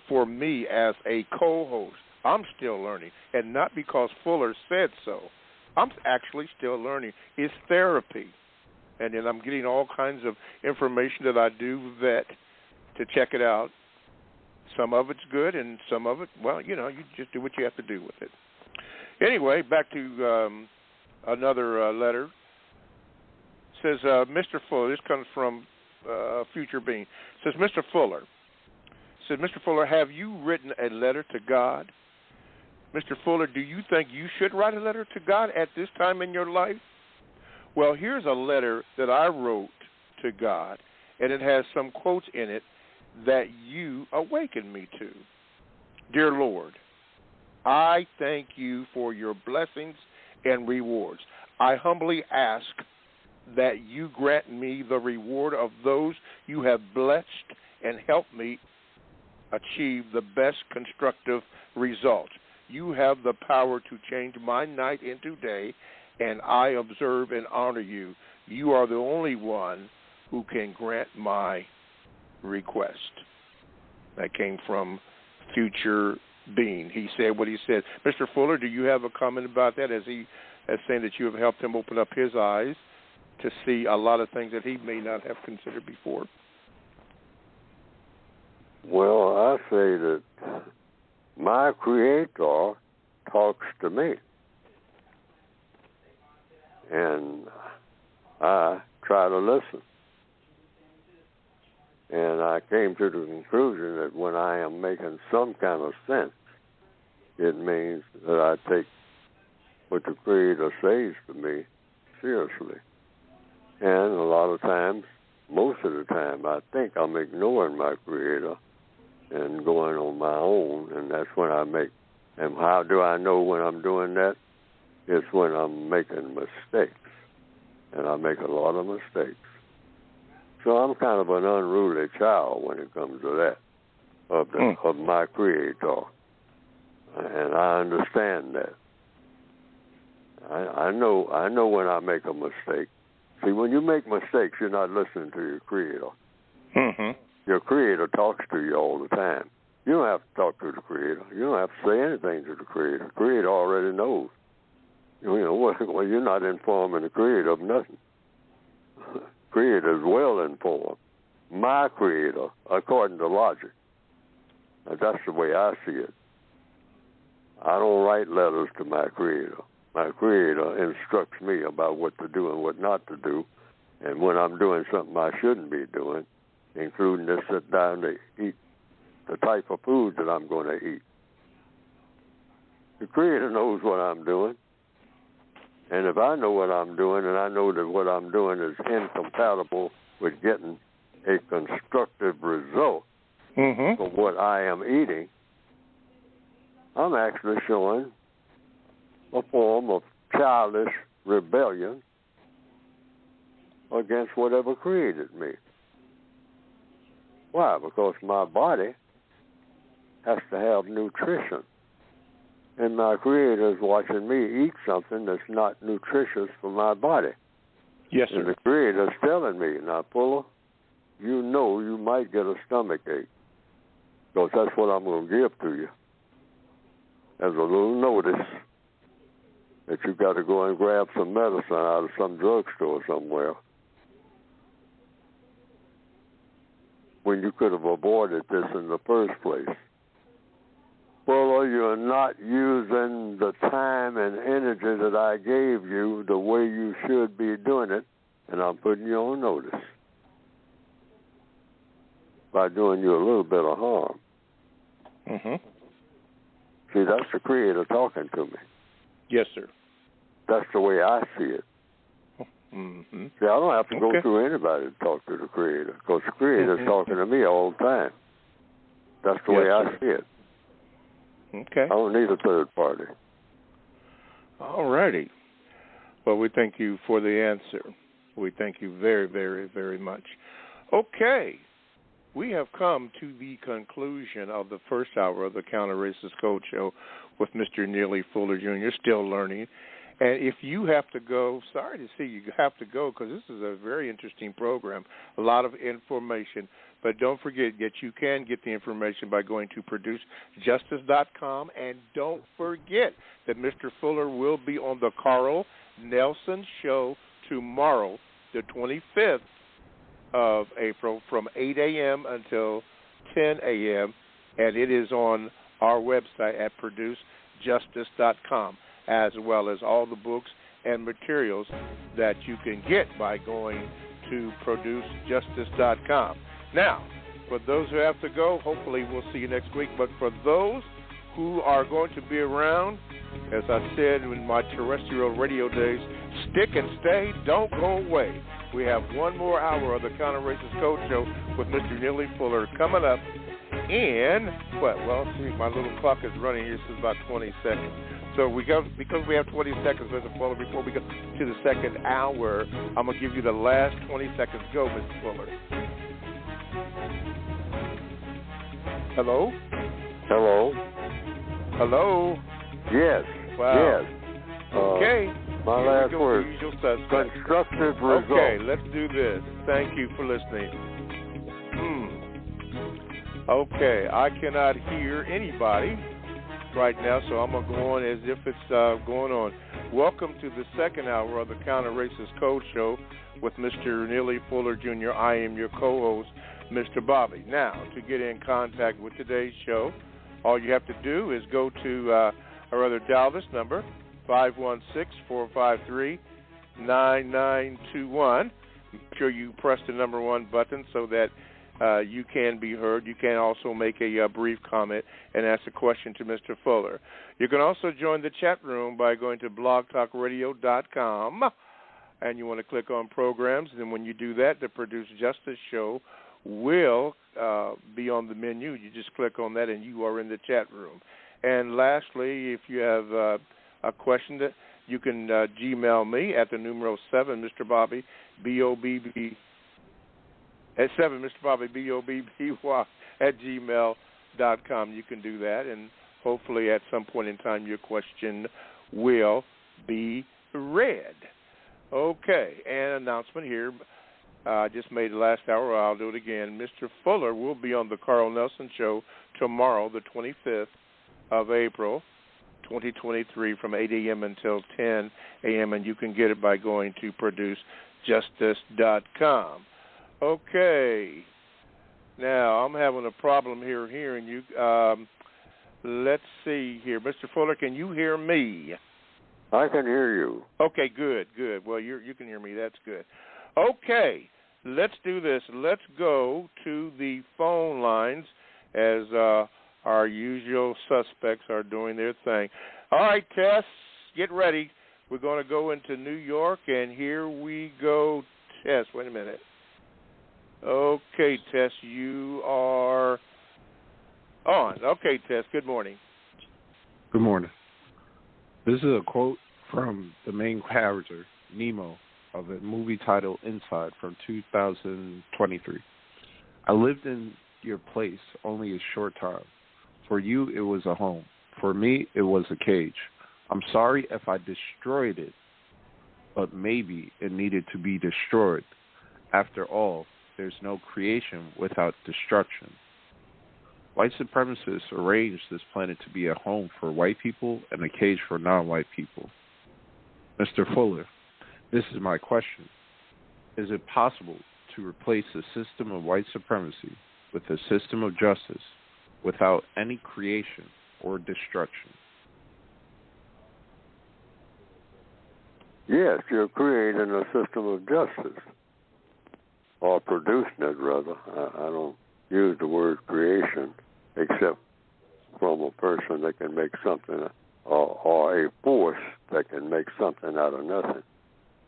for me as a co-host. I'm still learning, and not because Fuller said so. I'm actually still learning. It's therapy. And then I'm getting all kinds of information that I do vet to check it out. Some of it's good, and some of it, well, you just do what you have to do with it. Anyway, back to another letter. It says, Mr. Fuller, this comes from Future Being. It says, Mr. Fuller, have you written a letter to God? Mr. Fuller, do you think you should write a letter to God at this time in your life? Well, here's a letter that I wrote to God, and it has some quotes in it that you awakened me to. Dear Lord, I thank you for your blessings and rewards. I humbly ask that you grant me the reward of those you have blessed and help me achieve the best constructive result. you have the power to change my night into day, and I observe and honor you. You are the only one who can grant my request. That came from Future Being. He said what he said. Mr. Fuller, do you have a comment about that, as saying that you have helped him open up his eyes to see a lot of things that he may not have considered before? Well, I say that my Creator talks to me, and I try to listen. And I came to the conclusion that when I am making some kind of sense, it means that I take what the Creator says to me seriously. And a lot of times, most of the time, I think I'm ignoring my Creator and going on my own, and that's when I make. And how do I know when I'm doing that? It's when I'm making mistakes, and I make a lot of mistakes. So I'm kind of an unruly child when it comes to that, of my Creator, and I understand that. I know when I make a mistake. See, when you make mistakes, you're not listening to your Creator. Mm-hmm. Your Creator talks to you all the time. You don't have to talk to the Creator. You don't have to say anything to the Creator. The Creator already knows. Well, you're not informing the Creator of nothing. Creator is well informed. My Creator, according to logic. Now, that's the way I see it. I don't write letters to my Creator. My Creator instructs me about what to do and what not to do. And when I'm doing something I shouldn't be doing, including to sit down to eat the type of food that I'm going to eat. The Creator knows what I'm doing. And if I know what I'm doing, and I know that what I'm doing is incompatible with getting a constructive result from what I am eating, I'm actually showing a form of childish rebellion against whatever created me. Why? Because my body has to have nutrition. And my Creator is watching me eat something that's not nutritious for my body. Yes, sir. And the Creator is telling me, now, Fuller, you know you might get a stomach ache, because that's what I'm going to give to you as a little notice that you got to go and grab some medicine out of some drugstore somewhere, when you could have avoided this in the first place. Well, you're not using the time and energy that I gave you the way you should be doing it, and I'm putting you on notice by doing you a little bit of harm. Mm-hmm. See, that's the Creator talking to me. Yes, sir. That's the way I see it. Mm-hmm. See, I don't have to go through anybody to talk to the Creator, because the Creator is talking to me all the time. That's the way I see it. Okay. I don't need a third party. All righty. Well, we thank you for the answer. We thank you very, very, very much. Okay. We have come to the conclusion of the first hour of the Counter Racist Code Show with Mr. Neely Fuller Jr., still learning. And if you have to go, sorry to see you have to go, because this is a very interesting program, a lot of information. But don't forget that you can get the information by going to producejustice.com. And don't forget that Mr. Fuller will be on the Carl Nelson Show tomorrow, the 25th of April, from 8 a.m. until 10 a.m., and it is on our website at producejustice.com, as well as all the books and materials that you can get by going to producejustice.com. Now, for those who have to go, hopefully we'll see you next week. But for those who are going to be around, as I said in my terrestrial radio days, stick and stay, don't go away. We have one more hour of the Counter Racist Code Show with Mr. Neely Fuller coming up. And, well, see, my little clock is running here since about 20 seconds. So because we have 20 seconds, Mr. Fuller, before we go to the second hour, I'm going to give you the last 20 seconds. Go, Mr. Fuller. Hello? Hello? Hello? Yes. Wow. Yes. Okay. My last word. Constructive results. Okay, let's do this. Thank you for listening. Okay, I cannot hear anybody right now, so I'm going to go on as if it's going on. Welcome to the second hour of the Counter-Racist Code Show with Mr. Neely Fuller Jr. I am your co-host, Mr. Bobby. Now, to get in contact with today's show, all you have to do is go to, dial this number, 516-453-9921. Make sure you press the number 1 button so that you can be heard. You can also make a brief comment and ask a question to Mr. Fuller. You can also join the chat room by going to blogtalkradio.com, and you want to click on programs. And when you do that, the Produce Justice Show will be on the menu. You just click on that, and you are in the chat room. And lastly, if you have a question, that you can Gmail me at the numero 7, Mr. Bobby, B-O-B-B, at 7, Mr. Bobby, B-O-B-B-Y, at gmail.com. You can do that, and hopefully at some point in time your question will be read. Okay, and announcement here. I just made it last hour. I'll do it again. Mr. Fuller will be on the Carl Nelson Show tomorrow, the 25th of April, 2023, from 8 a.m. until 10 a.m., and you can get it by going to producejustice.com. Okay. Now, I'm having a problem here hearing you. Let's see here. Mr. Fuller, can you hear me? I can hear you. Okay, good. Well, you can hear me. That's good. Okay, let's do this. Let's go to the phone lines as our usual suspects are doing their thing. All right, Tess, get ready. We're going to go into New York, and here we go. Tess, wait a minute. Okay, Tess, you are on. Okay, Tess, good morning. Good morning. This is a quote from the main character, Nemo, of a movie titled Inside from 2023. I lived in your place only a short time. For you, it was a home. For me, it was a cage. I'm sorry if I destroyed it, but maybe it needed to be destroyed. After all, there's no creation without destruction. White supremacists arranged this planet to be a home for white people and a cage for non-white people. Mr. Fuller, this is my question. Is it possible to replace the system of white supremacy with a system of justice without any creation or destruction? Yes, you're creating a system of justice, or producing it, rather. I don't use the word creation except from a person that can make something, or a force that can make something out of nothing.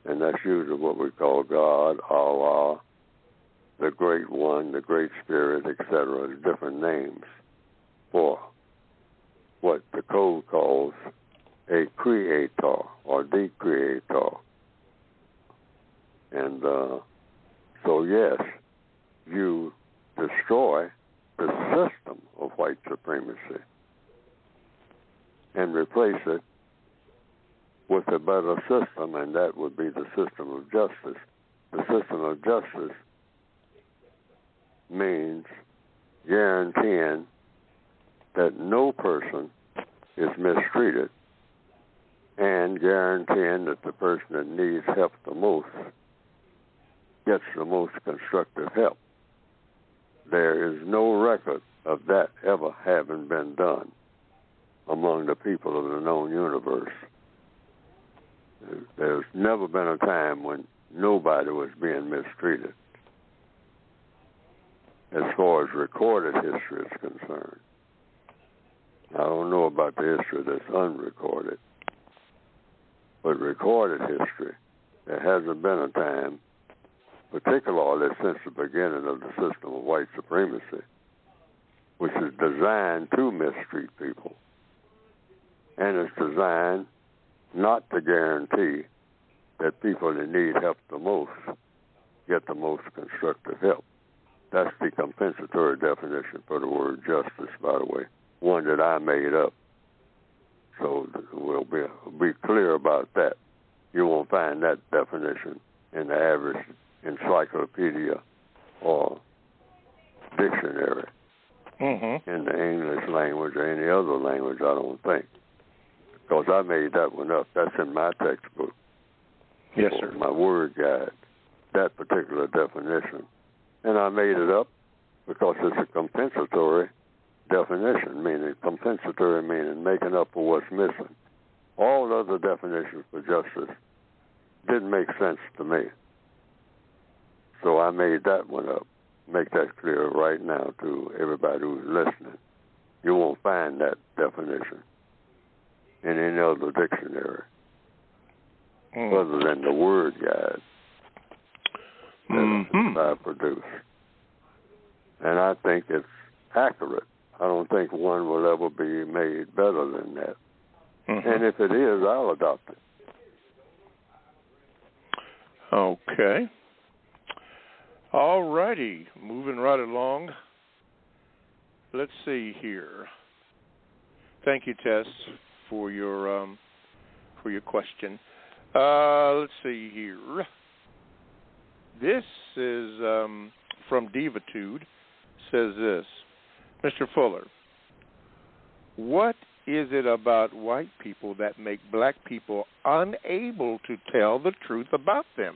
And that's usually what we call God, Allah, the Great One, the Great Spirit, etc., different names for what the code calls a creator or the creator. And so, yes, you destroy the system of white supremacy and replace it with a better system, and that would be the system of justice. The system of justice means guaranteeing that no person is mistreated and guaranteeing that the person that needs help the most gets the most constructive help. There is no record of that ever having been done among the people of the known universe. There's never been a time when nobody was being mistreated, as far as recorded history is concerned. I don't know about the history that's unrecorded, but recorded history, there hasn't been a time, particularly since the beginning of the system of white supremacy, which is designed to mistreat people, and it's designed not to guarantee that people that need help the most get the most constructive help. That's the compensatory definition for the word justice, by the way, one that I made up. So we'll be clear about that. You won't find that definition in the average encyclopedia or dictionary in the English language or any other language, I don't think. Because I made that one up. That's in my textbook. Yes, sir. My word guide, that particular definition. And I made it up because it's a compensatory definition, meaning making up for what's missing. All other definitions for justice didn't make sense to me. So I made that one up. Make that clear right now to everybody who's listening. You won't find that definition in any other dictionary other than the word guide that I produced. And I think it's accurate. I don't think one will ever be made better than that. And if it is, I'll adopt it. Okay. All righty. Moving right along. Let's see here. Thank you, Tess, for your question. Let's see here. This is from Divitude. Says this, Mr. Fuller, what is it about white people that make black people unable to tell the truth about them?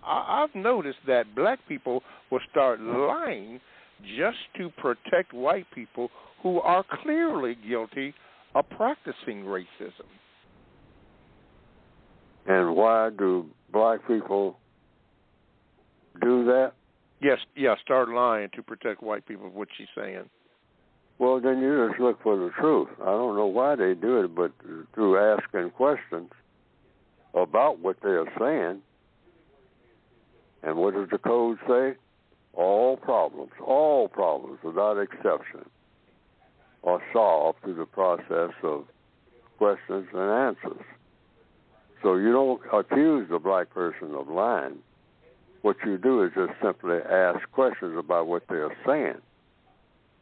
I've noticed that black people will start lying just to protect white people who are clearly guilty of practicing racism. And why do black people do that? Yes, start lying to protect white people, what she's saying. Well, then you just look for the truth. I don't know why they do it, but through asking questions about what they are saying. And what does the code say? All problems without exception are solved through the process of questions and answers. So you don't accuse the black person of lying. What you do is just simply ask questions about what they're saying.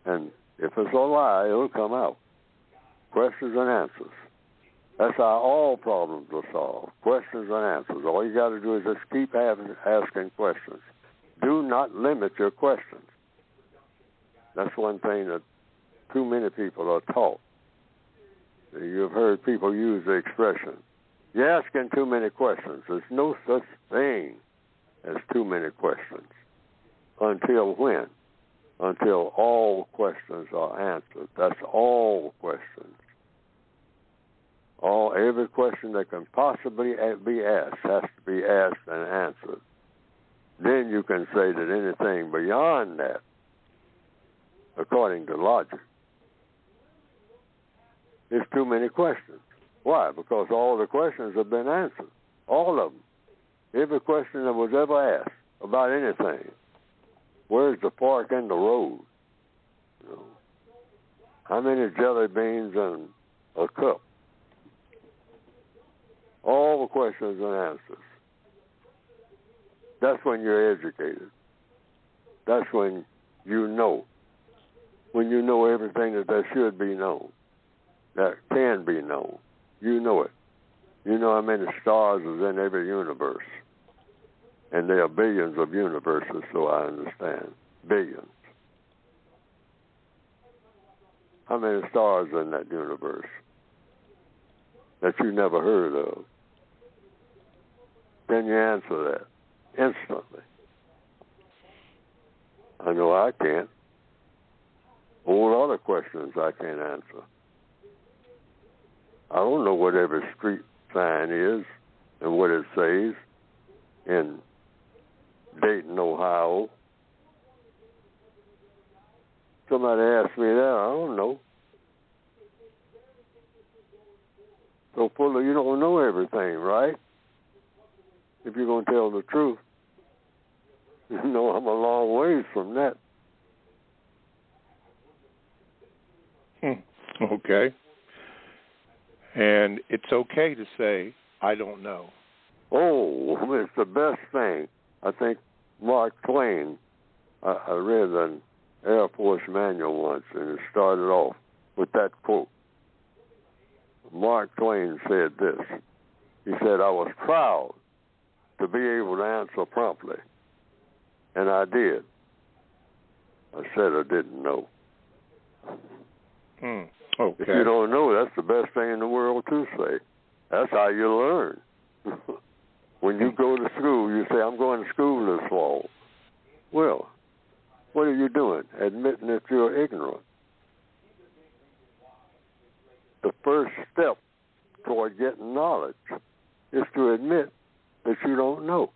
And if it's a lie, it'll come out. Questions and answers. That's how all problems are solved. Questions and answers. All you got to do is just keep asking questions. Do not limit your questions. That's one thing that too many people are taught. You've heard people use the expression, you're asking too many questions. There's no such thing as too many questions. Until when? Until all questions are answered. That's all questions. Every question that can possibly be asked has to be asked and answered. Then you can say that anything beyond that, according to logic, is too many questions. Why? Because all the questions have been answered. All of them. Every question that was ever asked about anything. Where's the fork in the road? How many jelly beans in a cup? All the questions and answers. That's when you're educated. That's when you know. When you know everything that should be known, that can be known. You know it. You know how many stars is in every universe. And there are billions of universes, so I understand. Billions. How many stars in that universe that you never heard of? Can you answer that instantly? I know I can't. All other questions I can't answer. I don't know what every street sign is and what it says in Dayton, Ohio. Somebody asked me that, I don't know. So, Fuller, you don't know everything, right? If you're going to tell the truth. You know, I'm a long ways from that. Okay. And it's okay to say, I don't know. Oh, it's the best thing. I think Mark Twain, I read an Air Force manual once, and it started off with that quote. Mark Twain said this. He said, I was proud to be able to answer promptly. And I did. I said I didn't know. Okay. If you don't know, that's the best thing in the world to say. That's how you learn. When you go to school, you say, I'm going to school this fall. Well, what are you doing? Admitting that you're ignorant. The first step toward getting knowledge is to admit that you don't know.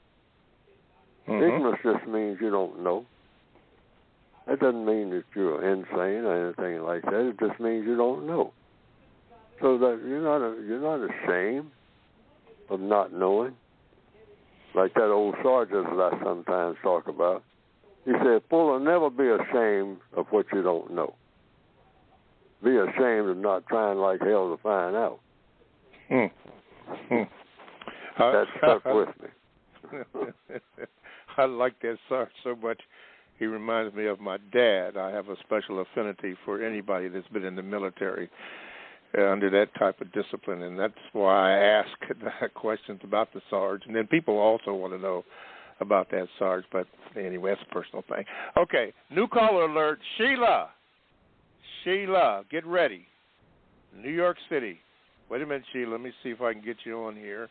Ignorance just means you don't know. That doesn't mean that you're insane or anything like that. It just means you don't know. So that you're not ashamed of not knowing. Like that old sergeant that I sometimes talk about. He said, Fuller, never be ashamed of what you don't know. Be ashamed of not trying like hell to find out. That stuck with me. I like that Sarge so much. He reminds me of my dad. I have a special affinity for anybody that's been in the military under that type of discipline, and that's why I ask questions about the Sarge. And then people also want to know about that Sarge, but anyway, that's a personal thing. Okay, new caller alert. Sheila, get ready. New York City. Wait a minute, Sheila. Let me see if I can get you on here.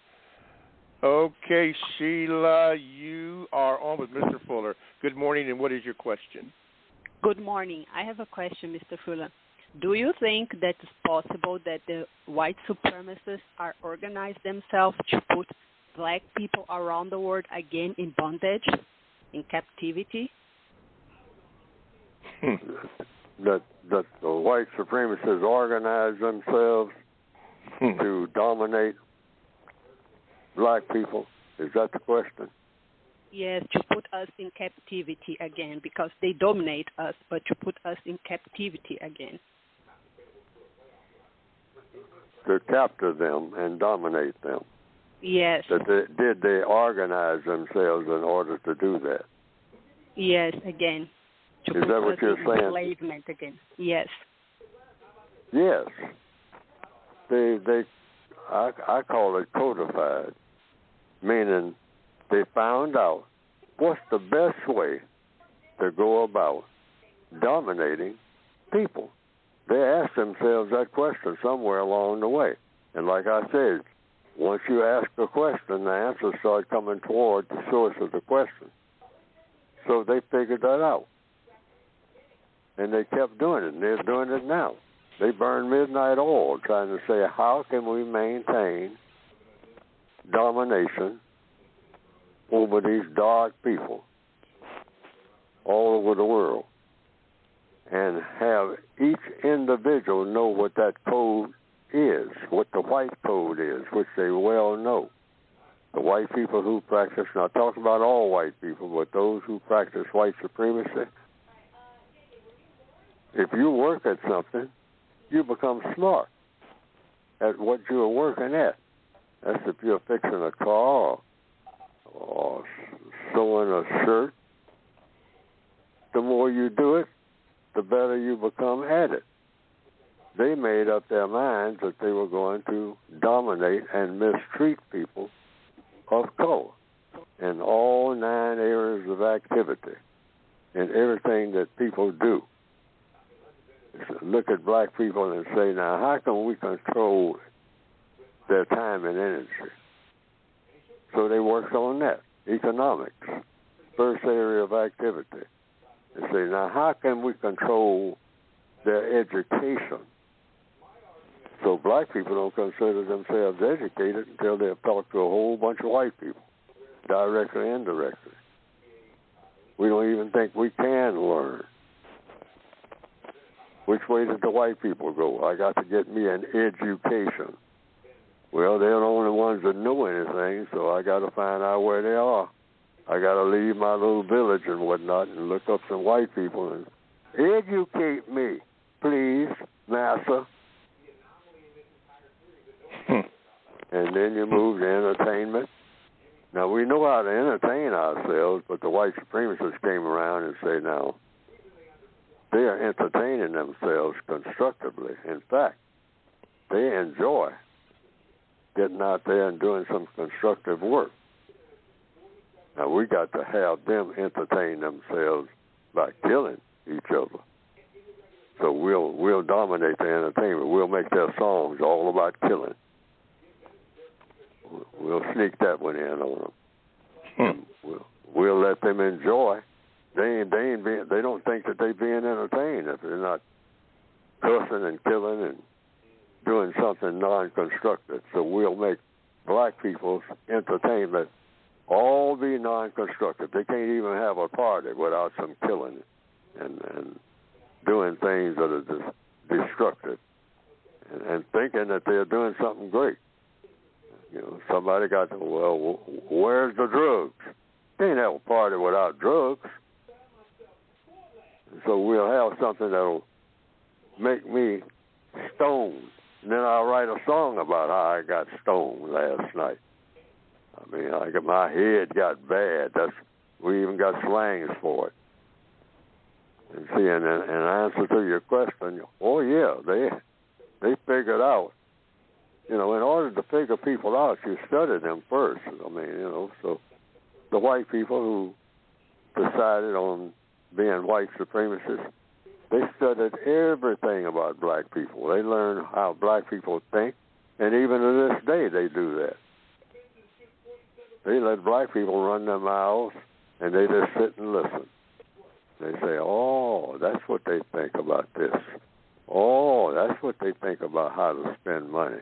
Okay, Sheila, you are on with Mr. Fuller. Good morning, and what is your question? Good morning. I have a question, Mr. Fuller. Do you think that it's possible that the white supremacists are organized themselves to put black people around the world again in bondage, in captivity? That the white supremacists organize themselves to dominate black people? Is that the question? Yes, to put us in captivity again, because they dominate us, but to put us in captivity again. To capture them and dominate them. Yes. Did they organize themselves in order to do that? Yes, again. To Is put that what us you're in saying? enslavement again. Yes. Yes. I call it codified, meaning they found out what's the best way to go about dominating people. They asked themselves that question somewhere along the way. And like I said, once you ask a question, the answers start coming toward the source of the question. So they figured that out. And they kept doing it, and they're doing it now. They burn midnight oil trying to say, how can we maintain domination over these dark people all over the world and have each individual know what that code is, what the white code is, which they well know. The white people who practice, not talking about all white people, but those who practice white supremacy, if you work at something, you become smart at what you're working at. That's if you're fixing a car or sewing a shirt. The more you do it, the better you become at it. They made up their minds that they were going to dominate and mistreat people of color in all 9 areas of activity and everything that people do. Look at black people and say, now, how can we control their time and energy? So they worked on that. Economics, first area of activity. They say, now, how can we control their education? So black people don't consider themselves educated until they've talked to a whole bunch of white people, directly and indirectly. We don't even think we can learn. Which way did the white people go? I got to get me an education. Well, they're the only ones that know anything, so I got to find out where they are. I got to leave my little village and whatnot and look up some white people and educate me, please, massa. And then you move to entertainment. Now, we know how to entertain ourselves, but the white supremacists came around and say, now, they are entertaining themselves constructively. In fact, they enjoy getting out there and doing some constructive work. Now, we got to have them entertain themselves by killing each other. So we'll dominate the entertainment. We'll make their songs all about killing. We'll sneak that one in on them. We'll let them enjoy. They don't think that they're being entertained if they're not cussing and killing and doing something non-constructive. So we'll make black people's entertainment all be non-constructive. They can't even have a party without some killing and doing things that are destructive and thinking that they're doing something great. You know, somebody got to, well, where's the drugs? You can't have a party without drugs. So we'll have something that'll make me stoned. And then I'll write a song about how I got stoned last night. I mean, my head got bad. We even got slangs for it. And see, in answer to your question, oh yeah, they figured out. You know, in order to figure people out, you study them first. I mean, you know, so the white people who decided on being white supremacists, they studied everything about black people. They learned how black people think, and even to this day they do that. They let black people run their mouths, and they just sit and listen. They say, oh, that's what they think about this. Oh, that's what they think about how to spend money.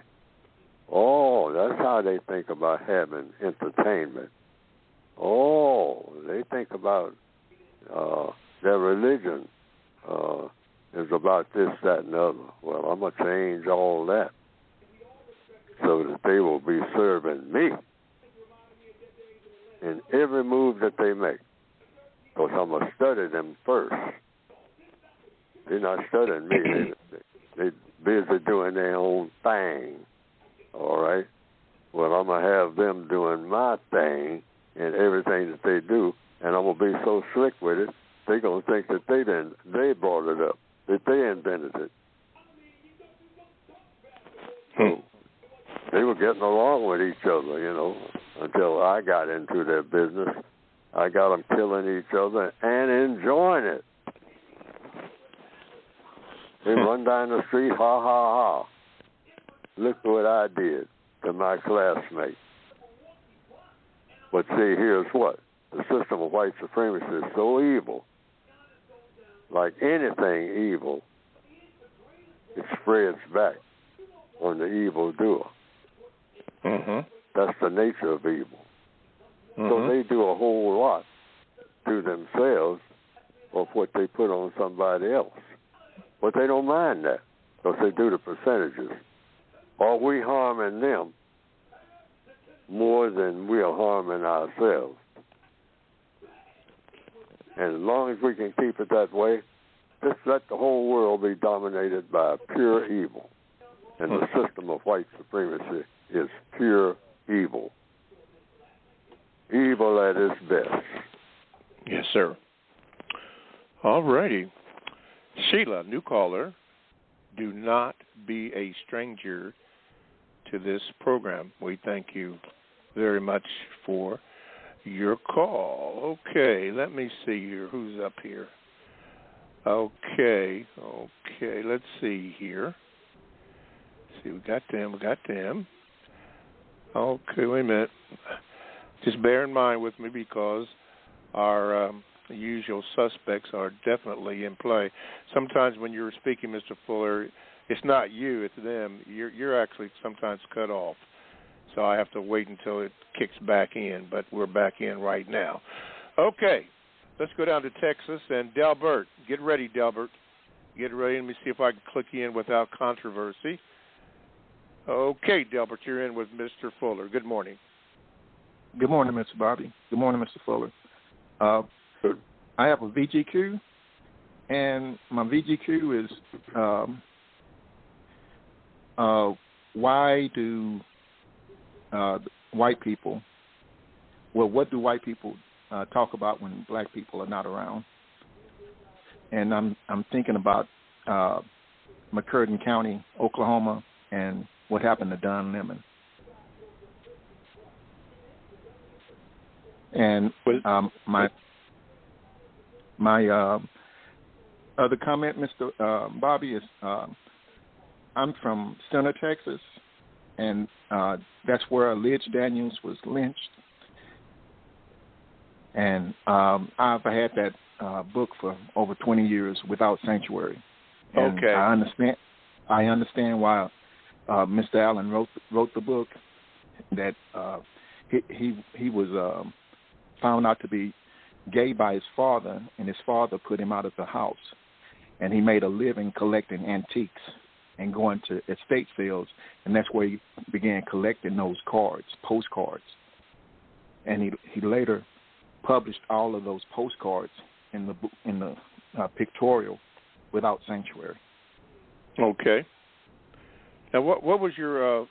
Oh, that's how they think about having entertainment. Oh, they think about their religion is about this, that, and the other. Well, I'm going to change all that so that they will be serving me in every move that they make. Because I'm going to study them first. They're not studying me. They're busy doing their own thing. All right? Well, I'm going to have them doing my thing in everything that they do, and I'm going to be so slick with it, they're going to think that they brought it up, that they invented it. So they were getting along with each other, you know, until I got into their business. I got them killing each other and enjoying it. They run down the street, ha, ha, ha. Look what I did to my classmates. But see, here's what. The system of white supremacy is so evil. Like anything evil, it spreads back on the evildoer. Mm-hmm. That's the nature of evil. Mm-hmm. So they do a whole lot to themselves of what they put on somebody else. But they don't mind that because they do the percentages. Are we harming them more than we are harming ourselves? And as long as we can keep it that way, just let the whole world be dominated by pure evil. And the system of white supremacy is pure evil. Evil at its best. Yes, sir. All righty. Sheila, new caller. Do not be a stranger to this program. We thank you very much for your call. Okay, let me see here. Who's up here? Okay, let's see here. See, we got them. Okay, wait a minute. Just bear in mind with me because our usual suspects are definitely in play. Sometimes when you're speaking, Mr. Fuller, it's not you, it's them. You're actually sometimes cut off. So I have to wait until it kicks back in, but we're back in right now. Okay, let's go down to Texas. And Delbert, get ready, Delbert. Get ready. Let me see if I can click you in without controversy. Okay, Delbert, you're in with Mr. Fuller. Good morning. Good morning, Mr. Bobby. Good morning, Mr. Fuller. I have a VGQ, and my VGQ is why do white people, what do white people talk about when black people are not around? And I'm thinking about McCurtain County, Oklahoma, and what happened to Don Lemon. And my other comment, Mr. Bobby, is I'm from Center, Texas, and that's where Lidge Daniels was lynched. And I've had that book for over 20 years, Without Sanctuary. And okay. I understand why Mr. Allen wrote the book. That he was found out to be gay by his father, and his father put him out of the house. And he made a living collecting antiques and going to estate sales, and that's where he began collecting those postcards. And he later published all of those postcards in the pictorial Without Sanctuary. Okay. Now, what was your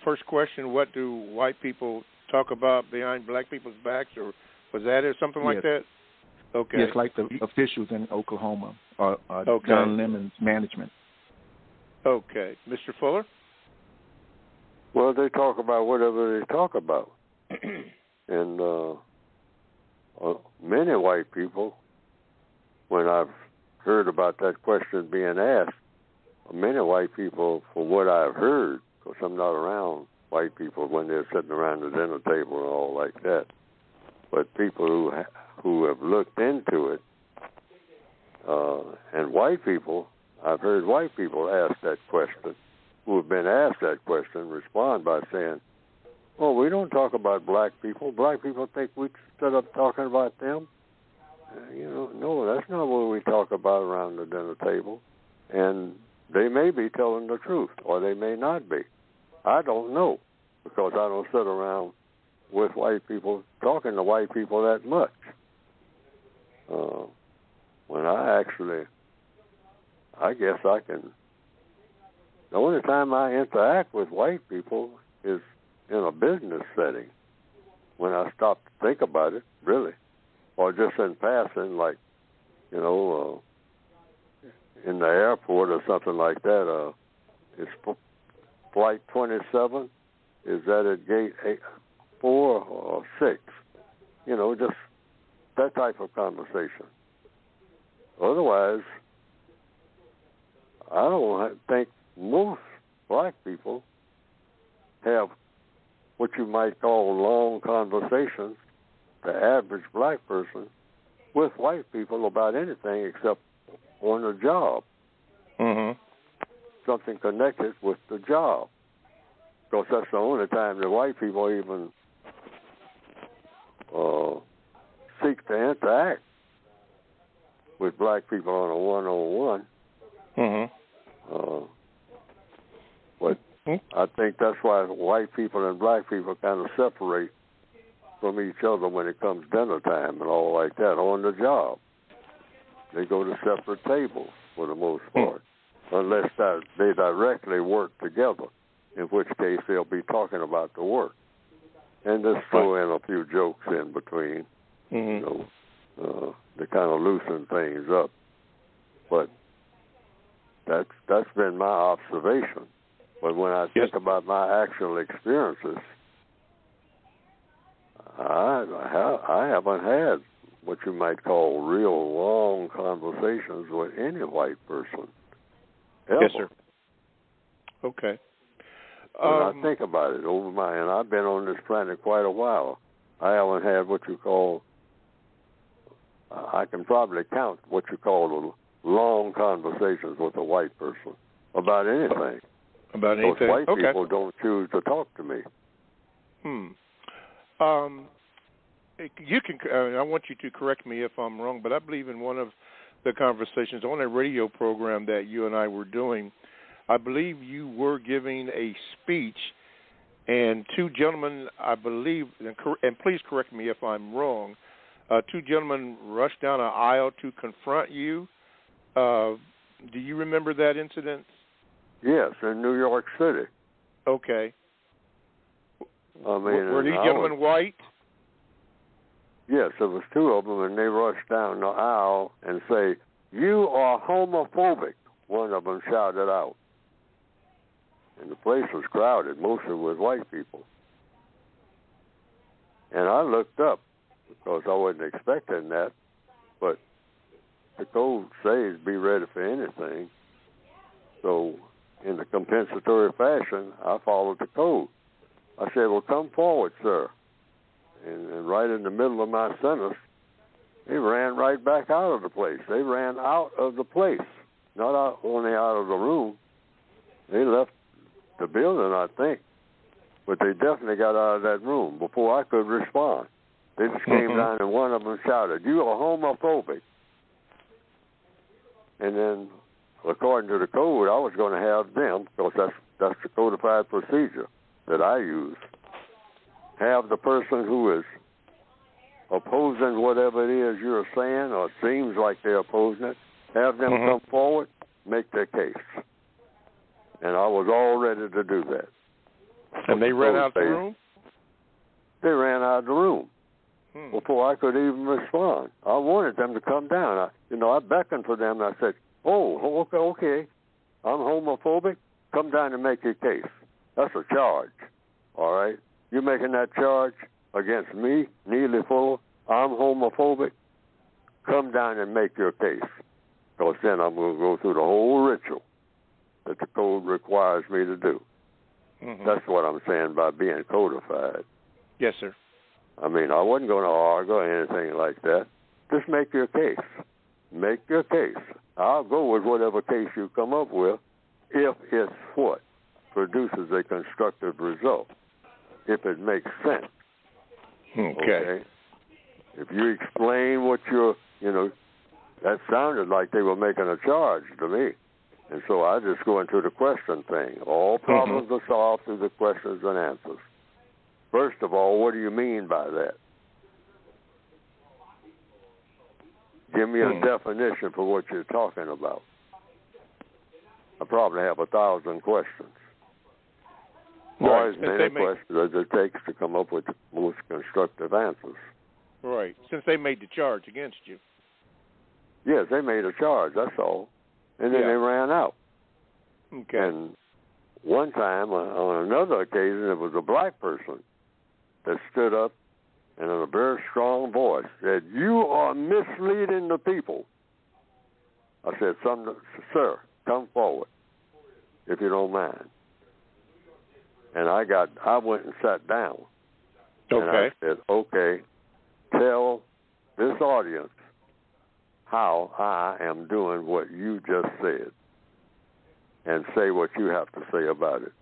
first question? What do white people talk about behind black people's backs, or was that it, something like that? Okay. Yes, like the officials in Oklahoma, okay. Don Lemon's management. Okay. Mr. Fuller? Well, they talk about whatever they talk about. And many white people, when I've heard about that question being asked, many white people, from what I've heard, because I'm not around white people when they're sitting around the dinner table and all like that, but people who have looked into it, and white people, I've heard white people ask that question, who have been asked that question, respond by saying, "Oh, we don't talk about black people. Black people think we stood up talking about them. No, that's not what we talk about around the dinner table." And they may be telling the truth, or they may not be. I don't know, because I don't sit around with white people talking to white people that much. When I guess I can. The only time I interact with white people is in a business setting, when I stop to think about it, really, or just in passing, like, in the airport or something like that. It's flight 27. Is that at gate 4 or 6? Just that type of conversation. Otherwise, I don't think most black people have what you might call long conversations, the average black person, with white people about anything except on the job. Mm-hmm. Something connected with the job. Because that's the only time that white people even seek to interact with black people on a one-on-one. Mm-hmm. But I think that's why white people and black people kind of separate from each other when it comes dinner time and all like that on the job. They go to separate tables for the most part, unless they directly work together, in which case they'll be talking about the work. And just throw in a few jokes in between, to kind of loosen things up. But that's been my observation. But when I think about my actual experiences, I haven't had what you might call real long conversations with any white person, ever. Yes, sir. Okay. When I think about it and I've been on this planet quite a while, I haven't had what you call, I can probably count what you call long conversations with a white person about anything. About anything? Those white people don't choose to talk to me. You can. I want you to correct me if I'm wrong, but I believe in one of the conversations on a radio program that you and I were doing, I believe you were giving a speech, and two gentlemen, I believe, and please correct me if I'm wrong, two gentlemen rushed down an aisle to confront you. Do you remember that incident? Yes, in New York City. Okay. I mean, were these gentlemen white? Yes, there was two of them, and they rushed down the aisle and say, "You are homophobic," one of them shouted out. and the place was crowded, mostly with white people. And I looked up because I wasn't expecting that, but the code says be ready for anything. So in a compensatory fashion, I followed the code. I said, well, come forward, sir. And right in the middle of my sentence, they ran right back out of the place. They ran out of the place, not only out of the room. They left the building, I think, but they definitely got out of that room before I could respond. They just came down, and one of them shouted, "You are homophobic." And then, according to the code, I was going to have them, because that's the codified procedure that I use, have the person who is opposing whatever it is you're saying, or seems like they're opposing it, have them come forward, make their case. And I was all ready to do that. And they ran out the room? They ran out of the room before I could even respond. I wanted them to come down. I beckoned for them, and I said, oh, okay, I'm homophobic. Come down and make your case. That's a charge, all right? You're making that charge against me, Neely Fuller. I'm homophobic. Come down and make your case, because then I'm going to go through the whole ritual that the code requires me to do. That's what I'm saying by being codified. Yes, sir. I mean, I wasn't going to argue or anything like that. Just make your case. Make your case. I'll go with whatever case you come up with if it's what produces a constructive result, if it makes sense. Okay? If you explain what that sounded like they were making a charge to me. And so I just go into the question thing. All problems are solved through the questions and answers. First of all, what do you mean by that? Give me a definition for what you're talking about. I probably have 1,000 questions. Or as many questions as it takes to come up with the most constructive answers. Right. Since they made the charge against you. Yes, they made a charge, that's all. And then they ran out. Okay. And one time, on another occasion, it was a black person that stood up and in a very strong voice said, "You are misleading the people." I said, "Sir, come forward, if you don't mind." And I went and sat down. Okay. And I said, "Okay, tell this audience how I am doing what you just said, and say what you have to say about it."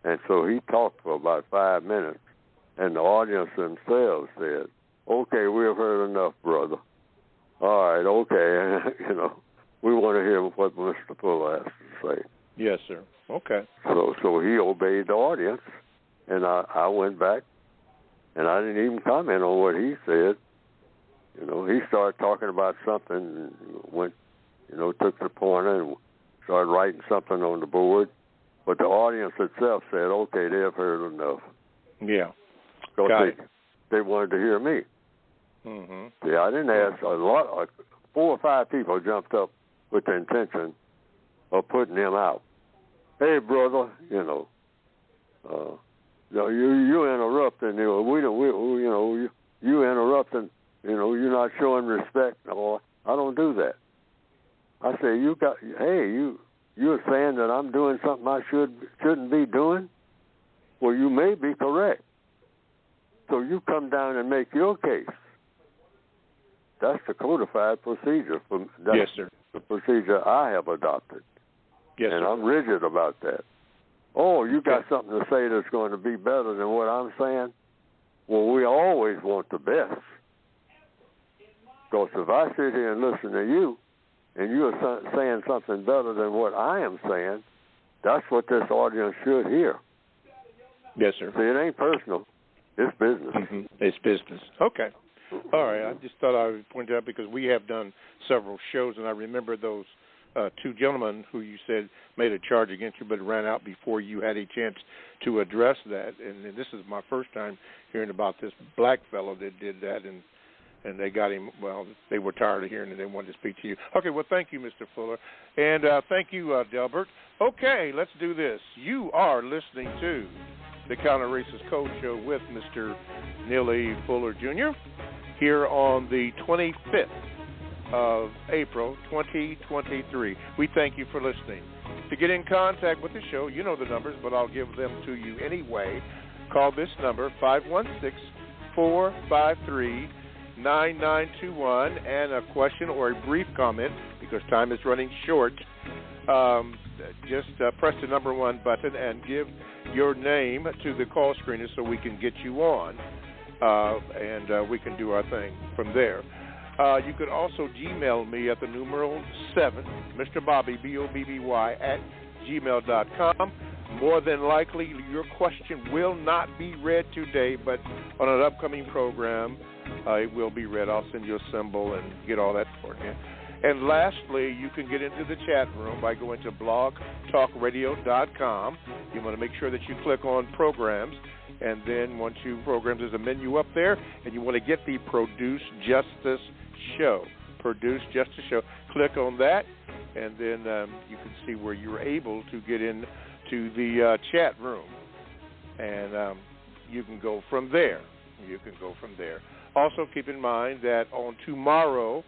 And so he talked for about 5 minutes, and the audience themselves said, "Okay, we've heard enough, brother. All right, okay." We want to hear what Mr. Fuller has to say. Yes, sir. Okay. So he obeyed the audience, and I went back, and I didn't even comment on what he said. He started talking about something, went, took the pointer and started writing something on the board. But the audience itself said, okay, they've heard enough. Yeah. Because they wanted to hear me. See, I didn't ask a lot. 4 or 5 people jumped up with the intention of putting him out. Hey, brother, you interrupting. You interrupting. You're not showing respect. No, I don't do that. I say, you're saying that I'm doing something I shouldn't be doing? Well, you may be correct. So you come down and make your case. That's the codified procedure. Yes, sir. The procedure I have adopted. Yes, and sir. I'm rigid about that. Oh, you got something to say that's going to be better than what I'm saying? Well, we always want the best. Because if I sit here and listen to you, and you're saying something better than what I am saying, that's what this audience should hear. Yes, sir. See, it ain't personal. It's business. It's business. Okay. All right. I just thought I would point out because we have done several shows, and I remember those 2 gentlemen who you said made a charge against you but ran out before you had a chance to address that. And this is my first time hearing about this black fellow that did that. and they got him. Well, they were tired of hearing it. They wanted to speak to you. Okay, well, thank you, Mr. Fuller, and thank you, Delbert. Okay, let's do this. You are listening to the Counter Racist Code Show with Mr. Neely Fuller Jr. here on the 25th of April, 2023. We thank you for listening. To get in contact with the show, you know the numbers, but I'll give them to you anyway. Call this number, 516-453-9921, and a question or a brief comment, because time is running short. Just press the number 1 button and give your name to the call screener so we can get you on, and we can do our thing from there. You could also Gmail me at the numeral 7, Mr. Bobby, BOBBY, at gmail.com. More than likely, your question will not be read today, but on an upcoming program, it will be read. I'll send you a symbol and get all that for you. And lastly, you can get into the chat room by going to blogtalkradio.com. You want to make sure that you click on programs, and then once you programs, there's a menu up there, and you want to get the Produce Justice Show. Produce Justice Show. Click on that, and then you can see where you're able to get in to the chat room, and you can go from there. Also, keep in mind that on tomorrow,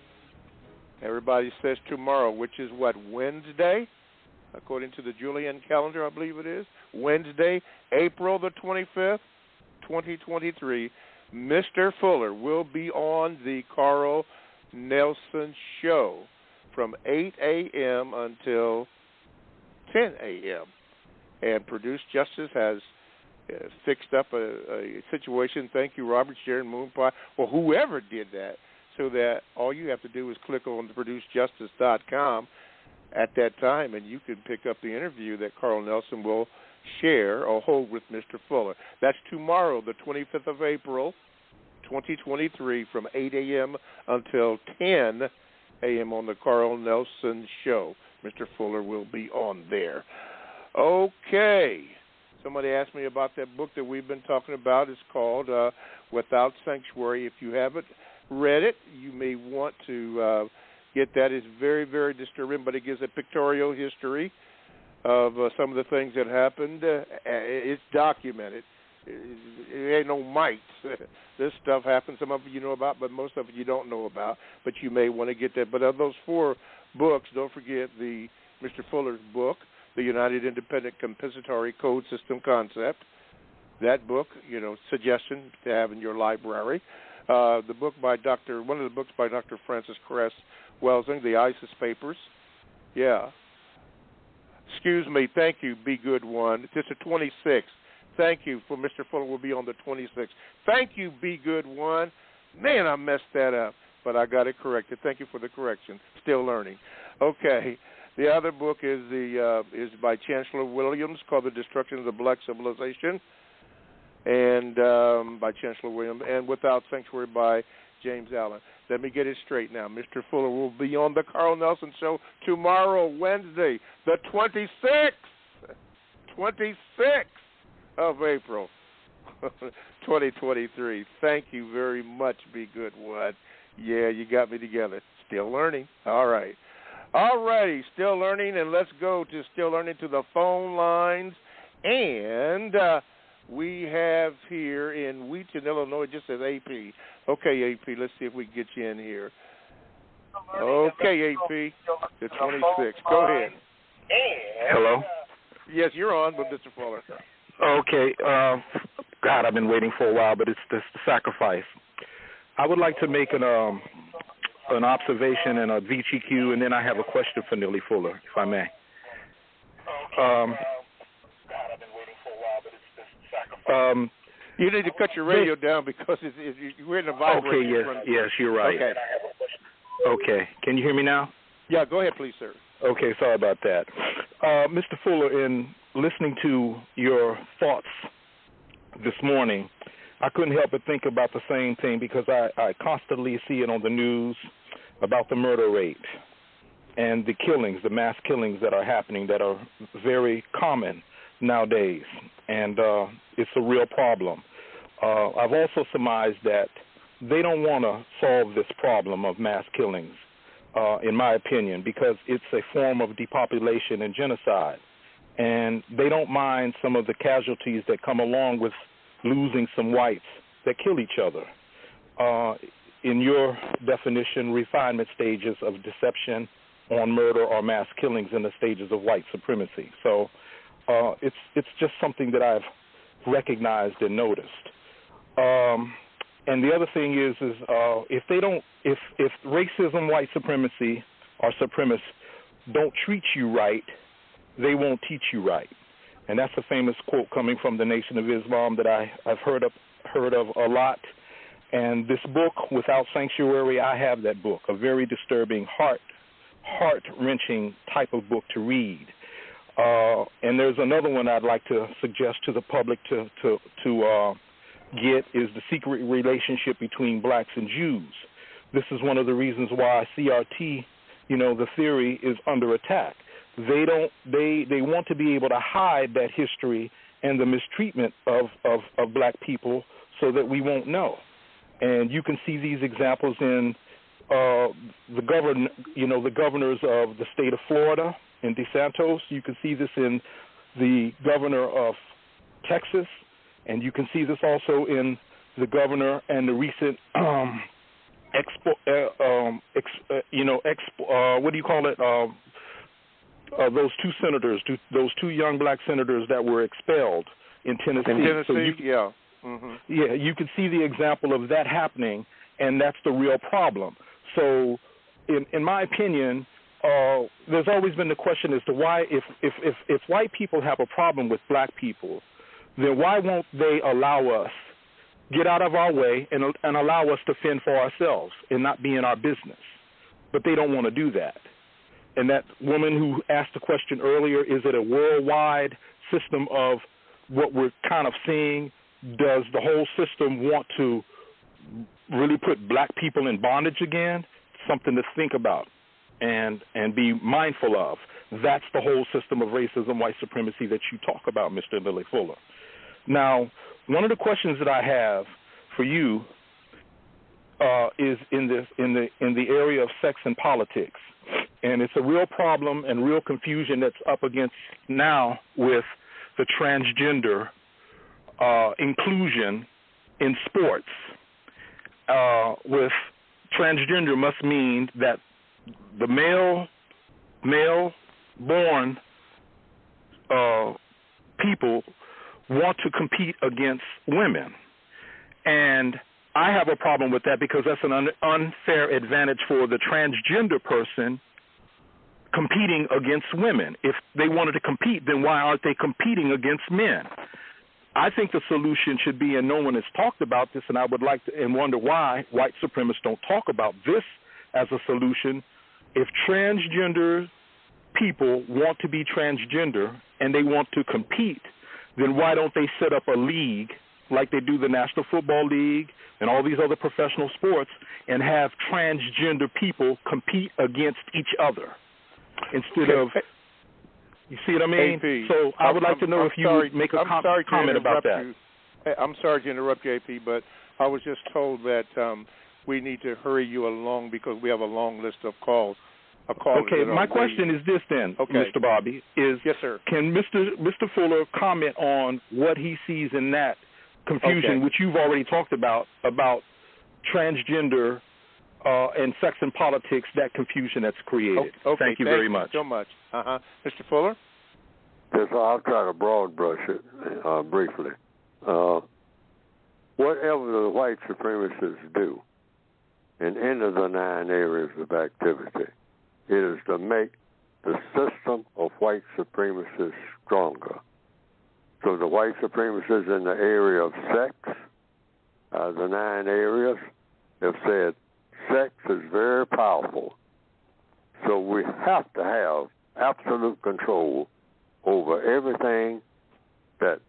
everybody says tomorrow, which is what, Wednesday? According to the Julian calendar, I believe it is. Wednesday, April the 25th, 2023, Mr. Fuller will be on the Carl Nelson Show from 8 a.m. until 10 a.m. And Produce Justice has fixed up a situation. Thank you, Robert, Sharon, Moonpie, or whoever did that, so that all you have to do is click on producejustice.com at that time, and you can pick up the interview that Carl Nelson will share or hold with Mr. Fuller. That's tomorrow, the 25th of April, 2023, from 8 a.m. until 10 a.m. on the Carl Nelson Show. Mr. Fuller will be on there. Okay. Somebody asked me about that book that we've been talking about. It's called Without Sanctuary. If you haven't read it, you may want to get that. It's very, very disturbing, but it gives a pictorial history of some of the things that happened. It's documented. It ain't no mites. This stuff happens. Some of it you know about, but most of it you don't know about. But you may want to get that. But of those 4 books, don't forget the Mr. Fuller's book, The United Independent Compensatory Code System Concept. That book, suggestion to have in your library. The book by one of the books by Dr. Francis Cress Welsing, the ISIS Papers. Yeah. Excuse me. Thank you, Be Good One. It's the 26th. Thank you for Mr. Fuller will be on the 26th. Thank you, Be Good One. Man, I messed that up, but I got it corrected. Thank you for the correction. Still learning. Okay. The other book is is by Chancellor Williams called The Destruction of the Black Civilization, and by Chancellor Williams, and Without Sanctuary by James Allen. Let me get it straight now. Mr. Fuller will be on the Carl Nelson Show tomorrow, Wednesday, the 26th of April, 2023. Thank you very much, Be Good One. Yeah, you got me together. Still learning. All right. All righty, still learning, and let's go to still learning to the phone lines. And we have here in Wheaton, Illinois, it just says AP. Okay, AP, let's see if we can get you in here. Okay, AP, the 26th. Go ahead. Hello? Yes, you're on with Mr. Fuller. Okay. God, I've been waiting for a while, but it's the sacrifice. I would like to make an observation and a VGQ, and then I have a question for Neely Fuller, if I may. You need to cut your radio down because we're in a vibration. Okay, yes, you're right. Okay. Okay. Can you hear me now? Yeah, go ahead, please, sir. Okay, sorry about that. Mr. Fuller, in listening to your thoughts this morning, I couldn't help but think about the same thing because I constantly see it on the news about the murder rate and the killings, the mass killings that are happening that are very common nowadays, and it's a real problem. I've also surmised that they don't want to solve this problem of mass killings, in my opinion, because it's a form of depopulation and genocide. And they don't mind some of the casualties that come along with losing some whites that kill each other. In your definition, refinement stages of deception on murder or mass killings in the stages of white supremacy. So it's just something that I've recognized and noticed. And the other thing is if racism, white supremacy, or supremacists don't treat you right, they won't teach you right. And that's a famous quote coming from the Nation of Islam that I've heard of a lot. And this book, Without Sanctuary, I have that book, a very disturbing, heart-wrenching type of book to read. And there's another one I'd like to suggest to the public to get is The Secret Relationship Between Blacks and Jews. This is one of the reasons why CRT, the theory is under attack. They want to be able to hide that history and the mistreatment of black people so that we won't know. And you can see these examples in the governors of the state of Florida in DeSantis. You can see this in the governor of Texas, and you can see this also in the governor and the recent those two senators, those two young black senators that were expelled in Tennessee. Yeah. Mm-hmm. Yeah, you can see the example of that happening, and that's the real problem. So, in my opinion, there's always been the question as to why, if white people have a problem with black people, then why won't they allow us, get out of our way, and allow us to fend for ourselves and not be in our business? But they don't want to do that. And that woman who asked the question earlier, is it a worldwide system of what we're kind of seeing? Does the whole system want to really put black people in bondage again? Something to think about and be mindful of. That's the whole system of racism, white supremacy that you talk about, Mr. Lily Fuller. Now, one of the questions that I have for you is in the area of sex and politics, and it's a real problem and real confusion that's up against now with the transgender inclusion in sports. With transgender must mean that the male-born people want to compete against women. And I have a problem with that because that's an unfair advantage for the transgender person competing against women. If they wanted to compete, then why aren't they competing against men? I think the solution should be, and no one has talked about this, and I would like to, and wonder why white supremacists don't talk about this as a solution. If transgender people want to be transgender and they want to compete, then why don't they set up a league like they do the National Football League and all these other professional sports and have transgender people compete against each other instead of, you see what I mean? AP, so I would like to know if you would make a comment about that. I'm sorry to interrupt you, AP, but I was just told that we need to hurry you along because we have a long list of calls. Okay, my question is this then, Mr. Bobby, is yes, sir. Can Mr. Fuller comment on what he sees in that confusion, which you've already talked about transgender and sex and politics, that confusion that's created? Okay, thank you very much. So much. Mr. Fuller? Yes, I'll try to broad brush it briefly. Whatever the white supremacists do in any of the 9 areas of activity, it is to make the system of white supremacists stronger. So the white supremacists in the area of sex, the 9 areas, have said sex is very powerful. So we have to have absolute control over everything that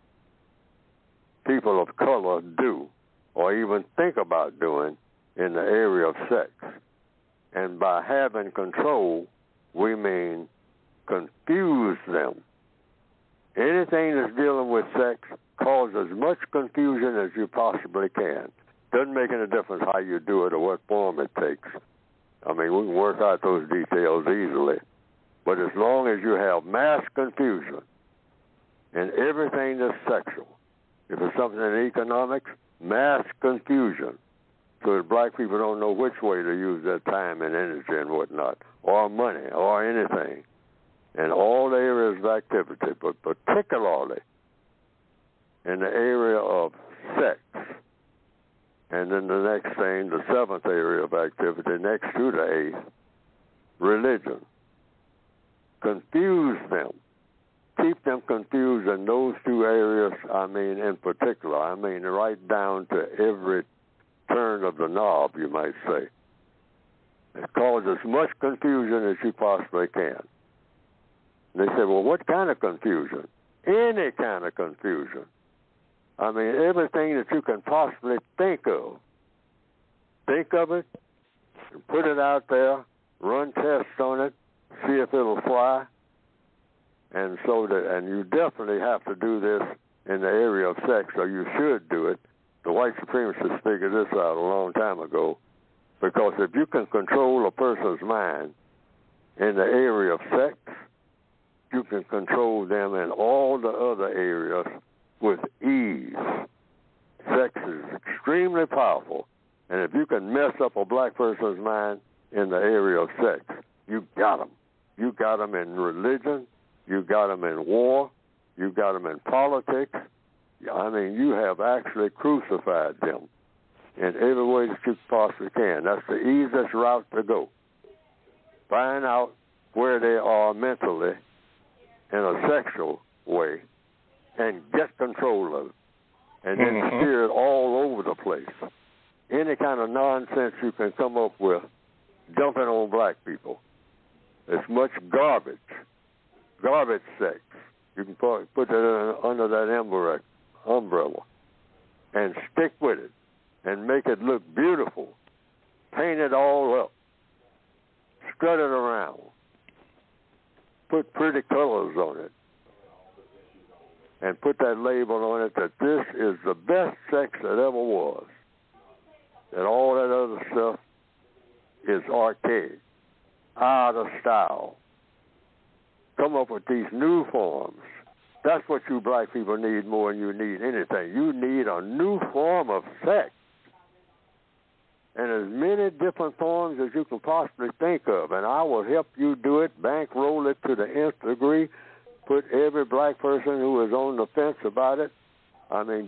people of color do or even think about doing in the area of sex. And by having control, we mean confuse them. Anything that's dealing with sex, cause as much confusion as you possibly can. Doesn't make any difference how you do it or what form it takes. I mean, we can work out those details easily. But as long as you have mass confusion in everything that's sexual, if it's something in economics, mass confusion, so that black people don't know which way to use their time and energy and whatnot, or money, or anything, in all the areas of activity, but particularly in the area of sex. And then the next thing, the seventh area of activity, next to the eighth, religion. Confuse them. Keep them confused in those two areas, I mean, in particular. I mean, right down to every turn of the knob, you might say. Cause as much confusion as you possibly can. And they say, well, what kind of confusion? Any kind of confusion. I mean, everything that you can possibly think of. Think of it, and put it out there, run tests on it, see if it'll fly. And you definitely have to do this in the area of sex, or you should do it. The white supremacists figured this out a long time ago, because if you can control a person's mind in the area of sex, you can control them in all the other areas with ease. Sex is extremely powerful, and if you can mess up a black person's mind in the area of sex, you got them. You got them in religion, you got them in war, you got them in politics. I mean, you have actually crucified them in every way that you possibly can. That's the easiest route to go. Find out where they are mentally in a sexual way and get control of it, and then steer it all over the place. Any kind of nonsense you can come up with, dump it on black people. It's much garbage sex. You can put that under that umbrella and stick with it and make it look beautiful. Paint it all up. Strut it around. Put pretty colors on it. And put that label on it that this is the best sex that ever was. That all that other stuff is archaic, out of style. Come up with these new forms. That's what you black people need more than you need anything. You need a new form of sex. And as many different forms as you can possibly think of. And I will help you do it, bankroll it to the nth degree, put every black person who is on the fence about it,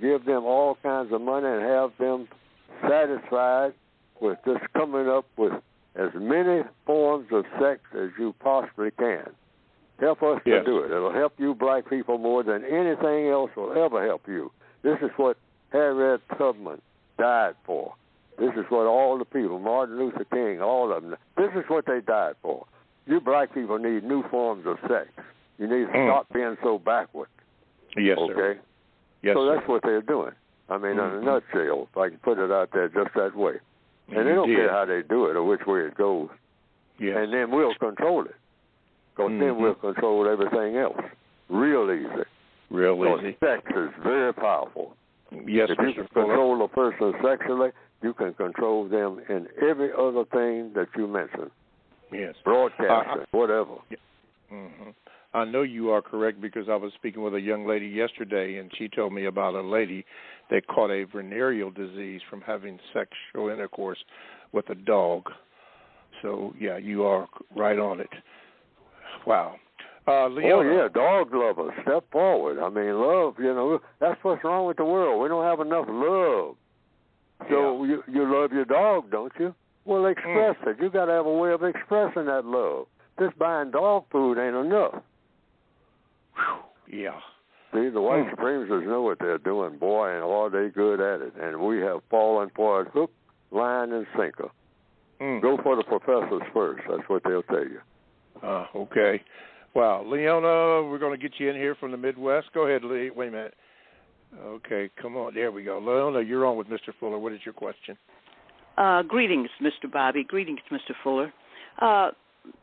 give them all kinds of money and have them satisfied with just coming up with as many forms of sex as you possibly can. Help us to do it. It'll help you black people more than anything else will ever help you. This is what Harriet Tubman died for. This is what all the people, Martin Luther King, all of them, this is what they died for. You black people need new forms of sex. You need to stop being so backward. Yes, okay? Sir. Yes, so that's sir. what they're doing. In a nutshell, if I can put it out there just that way. And they don't care how they do it or which way it goes. Yes. And then we'll control it. Because then we'll control everything else. Real easy. Real easy. Sex is very powerful. Yes, if you can control a person sexually, you can control them in every other thing that you mentioned. Yes. Broadcasting, whatever. I know you are correct because I was speaking with a young lady yesterday, and she told me about a lady that caught a venereal disease from having sexual intercourse with a dog. So, yeah, you are right on it. Wow. Leona. Dog lovers, step forward. Love, that's what's wrong with the world. We don't have enough love. So you love your dog, don't you? Well, express it. You got to have a way of expressing that love. Just buying dog food ain't enough. Yeah. See, the white supremacists know what they're doing, boy, and are they good at it. And we have fallen for it hook, line, and sinker. Go for the professors first. That's what they'll tell you. Okay. Wow. Leona, we're going to get you in here from the Midwest. Go ahead, Lee. Wait a minute. Okay, come on. There we go. Leona, you're on with Mr. Fuller. What is your question? Greetings, Mr. Bobby. Greetings, Mr. Fuller.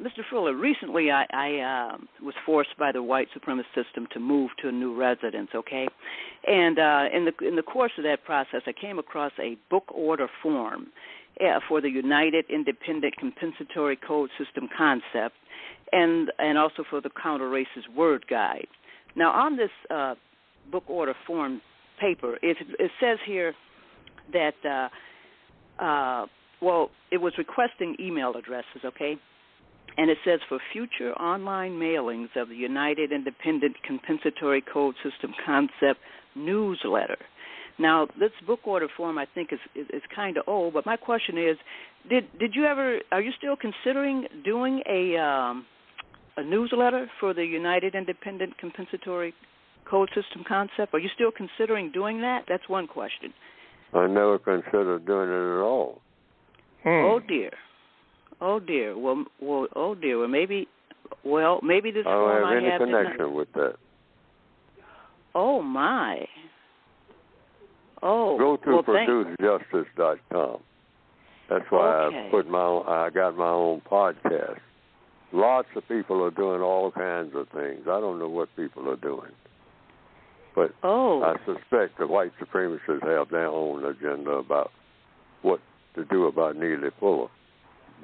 Mr. Fuller, recently I was forced by the white supremacist system to move to a new residence, okay? And in the course of that process, I came across a book order form for the United Independent Compensatory Code System concept and also for the Counter Racist Word Guide. Now, on this book order form paper, it says here that, it was requesting email addresses, okay? And it says for future online mailings of the United Independent Compensatory Code System Concept newsletter. Now, this book order form I think is kind of old, but my question is, are you still considering doing a newsletter for the United Independent Compensatory Code System Concept? Are you still considering doing that? That's one question. I never considered doing it at all. Oh dear. Well, maybe this form I have. I don't have any connection with that. Oh my. Oh. Go to producejustice.com. That's why I got my own podcast. Lots of people are doing all kinds of things. I don't know what people are doing. But I suspect the white supremacists have their own agenda about what to do about Neely Fuller.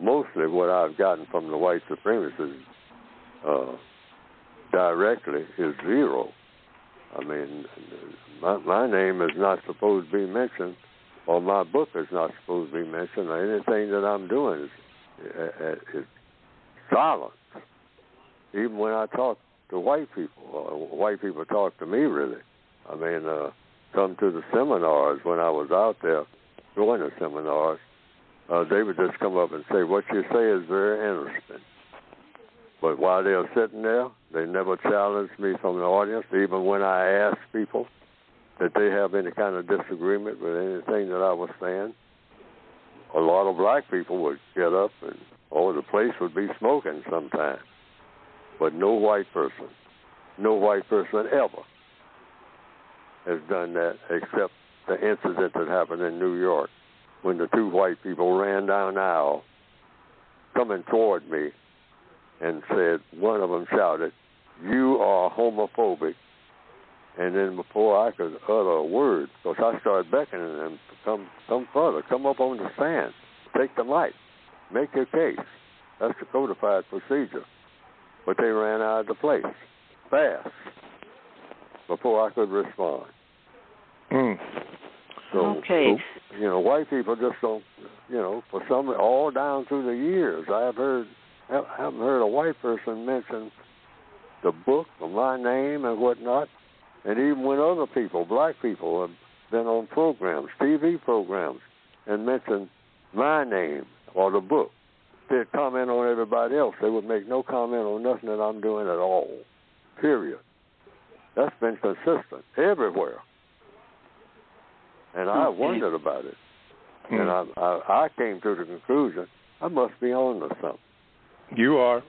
Mostly what I've gotten from the white supremacists directly is zero. I mean, my name is not supposed to be mentioned, or my book is not supposed to be mentioned, or anything that I'm doing is silent. Even when I talk to white people talk to me, really. I mean, come to the seminars when I was out there going to seminars, they would just come up and say, what you say is very interesting. But while they were sitting there, they never challenged me from the audience, even when I asked people that they have any kind of disagreement with anything that I was saying. A lot of black people would get up and, the place would be smoking sometimes. But no white person ever has done that except the incident that happened in New York when the two white people ran down the aisle coming toward me and said, one of them shouted, "You are homophobic." And then before I could utter a word, because I started beckoning them to come further, come up on the stand, take the mic, make your case. That's the codified procedure. But they ran out of the place fast before I could respond. So, white people just don't, for some, all down through the years, I haven't heard a white person mention the book or my name and whatnot. And even when other people, black people, have been on programs, TV programs, and mentioned my name or the book, they'd comment on everybody else. They would make no comment on nothing that I'm doing at all, period. That's been consistent everywhere. And I wondered about it. And I came to the conclusion, I must be on to something. You are.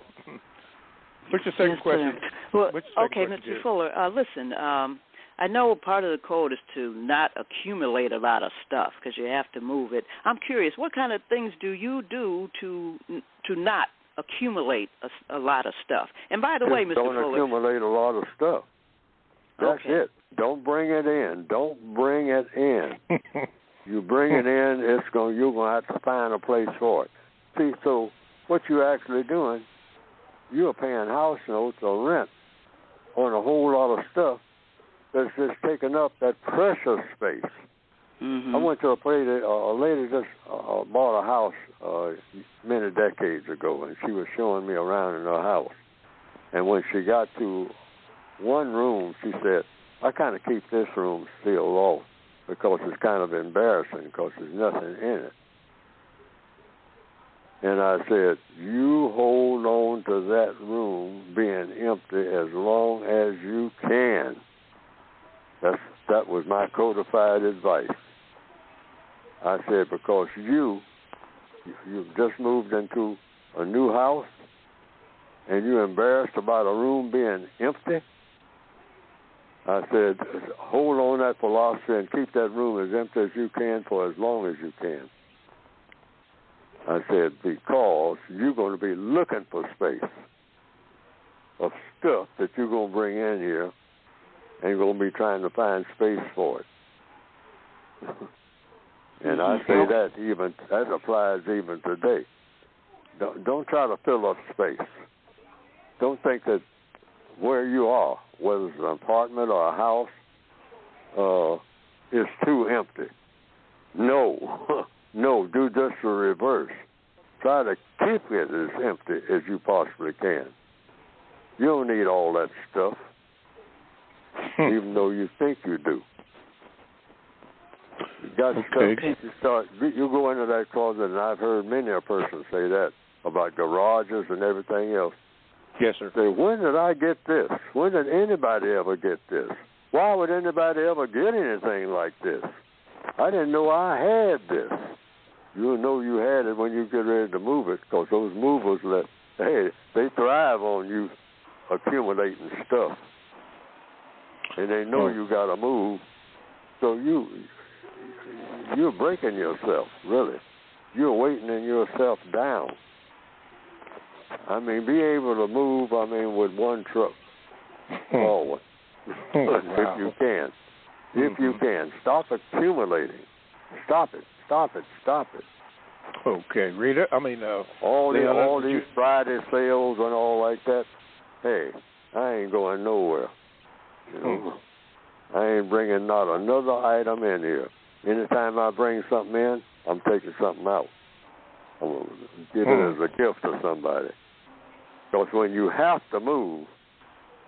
What's your second question? Well, Mr. Fuller, listen, I know part of the code is to not accumulate a lot of stuff because you have to move it. I'm curious, what kind of things do you do to not accumulate a lot of stuff? And by the way, Mr. Fuller, don't accumulate a lot of stuff. That's it. Don't bring it in. Don't bring it in. You bring it in, you're going to have to find a place for it. See, so what you're actually doing, you're paying house notes or rent on a whole lot of stuff that's just taking up that precious space. I went to a place, a lady just bought a house many decades ago, and she was showing me around in her house. And when she got to one room, she said, I kind of keep this room sealed off because it's kind of embarrassing because there's nothing in it. And I said, you hold on to that room being empty as long as you can. That was my codified advice. I said, because you've just moved into a new house and you're embarrassed about a room being empty. I said, hold on that philosophy and keep that room as empty as you can for as long as you can. I said, because you're going to be looking for space of stuff that you're going to bring in here, and you're going to be trying to find space for it. And I say that applies even today. Don't try to fill up space. Don't think that where you are, whether it's an apartment or a house, is too empty. No. No, do just the reverse. Try to keep it as empty as you possibly can. You don't need all that stuff, even though you think you do. You got stuff. You go into that closet, and I've heard many a person say that about garages and everything else. Yes, sir. Say, when did I get this? When did anybody ever get this? Why would anybody ever get anything like this? I didn't know I had this. You'll know you had it when you get ready to move it, because those movers, they thrive on you accumulating stuff. And they know you got to move. So you're breaking yourself, really. You're weighting yourself down. I mean, be able to move, with one truck forward. Wow. If you can. If you can. Stop accumulating. Stop it. Okay, Rita. All these Friday sales and all like that. Hey, I ain't going nowhere. You know, I ain't bringing not another item in here. Anytime I bring something in, I'm taking something out. I'm gonna give it as a gift to somebody. Because when you have to move,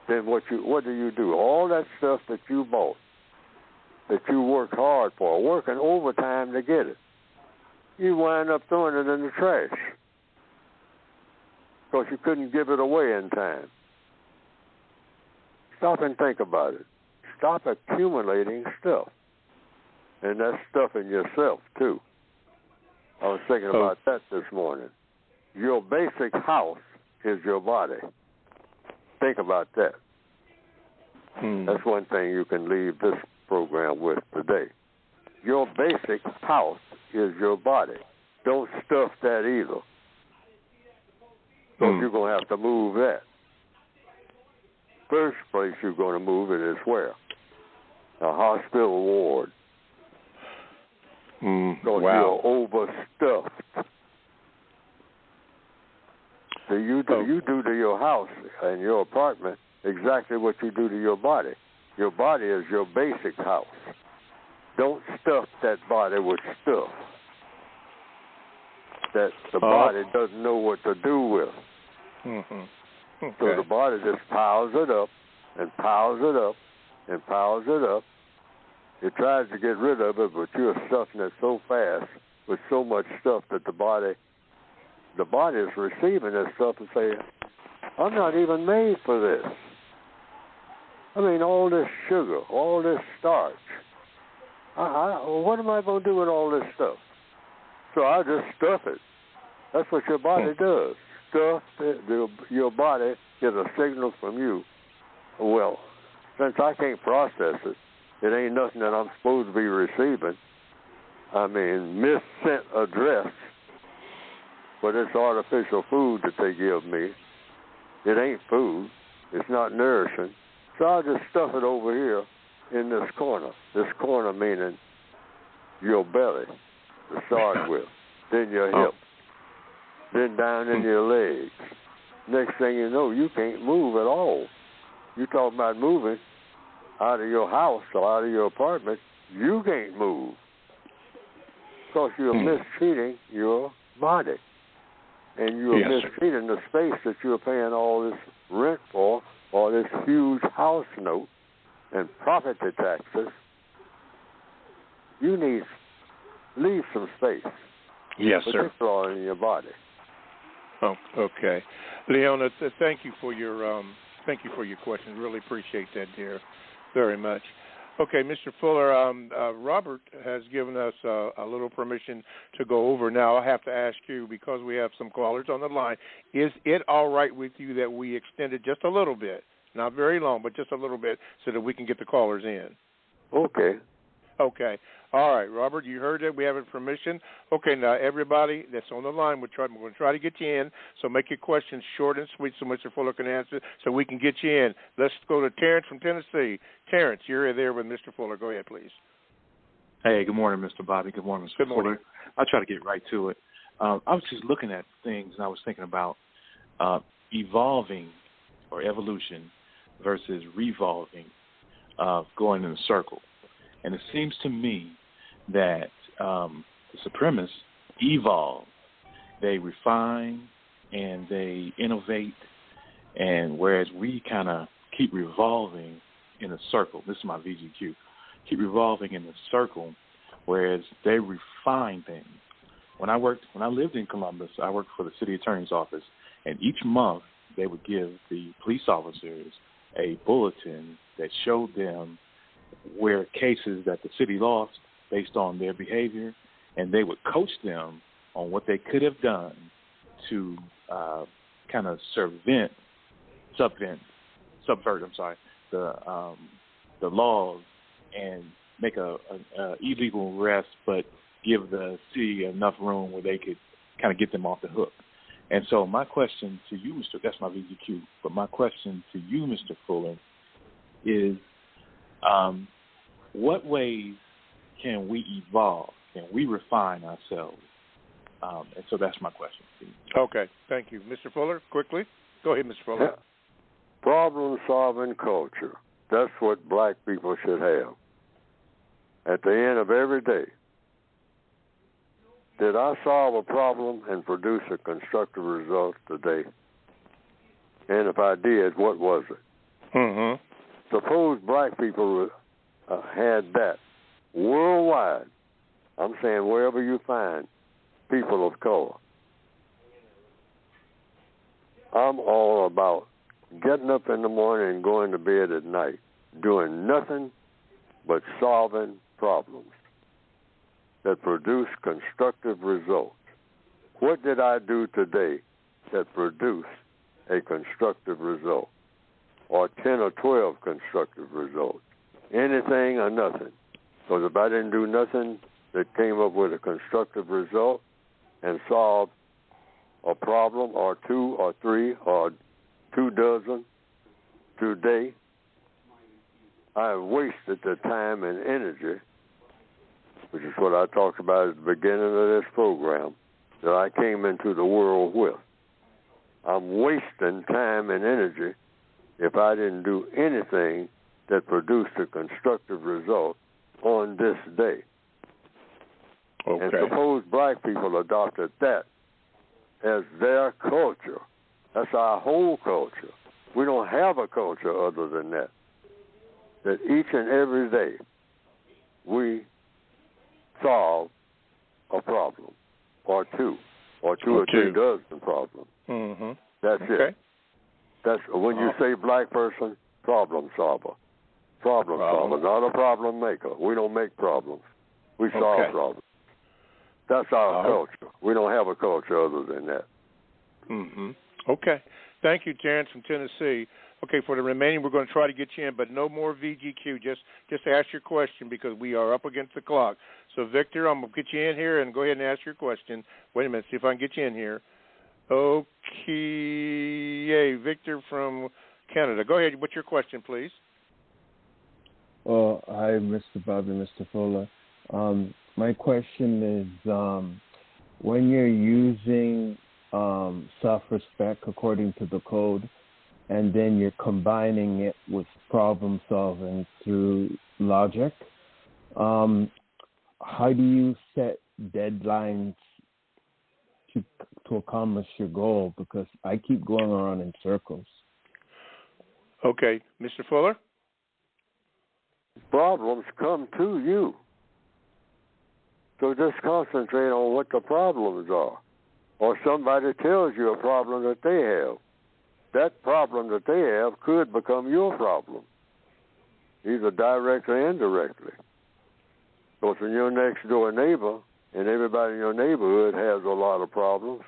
then what do you do? All that stuff that you bought, that you worked hard for, working overtime to get it, you wind up throwing it in the trash because you couldn't give it away in time. Stop and think about it. Stop accumulating stuff. And that's stuff in yourself, too. I was thinking about that this morning. Your basic house is your body. Think about that. That's one thing you can leave this program with today. Your basic house is your body. Don't stuff that either. So you're going to have to move that. First place you're going to move it is where? A hospital ward. Because you're overstuffed. So you do to your house and your apartment exactly what you do to your body. Your body is your basic house. Don't stuff that body with stuff that the body doesn't know what to do with. Okay. So the body just piles it up and piles it up and piles it up. It tries to get rid of it, but you're stuffing it so fast with so much stuff that the body is receiving this stuff and saying, I'm not even made for this. All this sugar, all this starch. What am I going to do with all this stuff? So I just stuff it. That's what your body does. Stuff your body gets a signal from you. Well, since I can't process it, it ain't nothing that I'm supposed to be receiving. Missent address, but it's artificial food that they give me. It ain't food. It's not nourishing. So I'll just stuff it over here in this corner. This corner meaning your belly to start with, then your hip, then down in your legs. Next thing you know, you can't move at all. You talk about moving out of your house or out of your apartment, you can't move because you're mistreating your body. And you're mistreating the space that you're paying all this rent for, or this huge house note and property taxes. You need leave some space. Yes, sir. Particularly in your body. Oh, okay, Leona. Thank you for your question. Really appreciate that, dear, very much. Okay, Mr. Fuller, Robert has given us a little permission to go over. Now, I have to ask you, because we have some callers on the line, is it all right with you that we extend it just a little bit, not very long, but just a little bit, so that we can get the callers in? Okay. Okay. All right, Robert, you heard it. We have it permission. Okay, now everybody that's on the line, we're going to try to get you in. So make your questions short and sweet so Mr. Fuller can answer so we can get you in. Let's go to Terrence from Tennessee. Terrence, you're there with Mr. Fuller. Go ahead, please. Hey, good morning, Mr. Bobby. Good morning, Mr. Good morning. Fuller. I'll try to get right to it. I was just looking at things, and I was thinking about evolving or evolution versus revolving, going in a circle. And it seems to me that the supremacists evolve. They refine and they innovate, and whereas we kind of keep revolving in a circle. This is my VGQ. Keep revolving in a circle, whereas they refine things. When I lived in Columbus, I worked for the city attorney's office, and each month they would give the police officers a bulletin that showed them where cases that the city lost based on their behavior, and they would coach them on what they could have done to kind of subvert the laws and make a illegal arrest, but give the city enough room where they could kind of get them off the hook. And so my question to you, that's my VGQ, but my question to you, Mr. Fuller, is what ways can we evolve? Can we refine ourselves? And so that's my question to you. Okay, thank you. Mr. Fuller, quickly. Go ahead, Mr. Fuller. Yeah. Problem-solving culture. That's what black people should have. At the end of every day, did I solve a problem and produce a constructive result today? And if I did, what was it? Mm-hmm. Suppose black people had that worldwide. I'm saying wherever you find people of color. I'm all about getting up in the morning and going to bed at night, doing nothing but solving problems that produce constructive results. What did I do today that produced a constructive result? Or 10 or 12 constructive results? Anything or nothing. Because if I didn't do nothing that came up with a constructive result and solved a problem or two or three or 24 today, I have wasted the time and energy, which is what I talked about at the beginning of this program, that I came into the world with. I'm wasting time and energy if I didn't do anything that produced a constructive result on this day. Okay. And suppose black people adopted that as their culture. That's our whole culture. We don't have a culture other than that. That each and every day we solve a problem or two or 3 dozen problems. Mm-hmm. That's it. That's when you say black person, problem solver. Problem solver, not a problem maker. We don't make problems. We solve problems. That's our culture. We don't have a culture other than that. Mm-hmm. Okay. Thank you, Terrence from Tennessee. Okay, for the remaining, we're going to try to get you in, but no more VGQ. Just ask your question because we are up against the clock. So, Victor, I'm going to get you in here and go ahead and ask your question. Wait a minute, see if I can get you in here. Okay, Victor from Canada. Go ahead. What's your question, please? Well, hi, Mr. Bobby, Mr. Fuller. My question is, when you're using self-respect according to the code, and then you're combining it with problem solving through logic, how do you set deadlines to accomplish your goal? Because I keep going around in circles. Okay. Mr. Fuller? Problems come to you. So just concentrate on what the problems are. Or somebody tells you a problem that they have. That problem that they have could become your problem, either directly or indirectly. Because when your next door neighbor and everybody in your neighborhood has a lot of problems,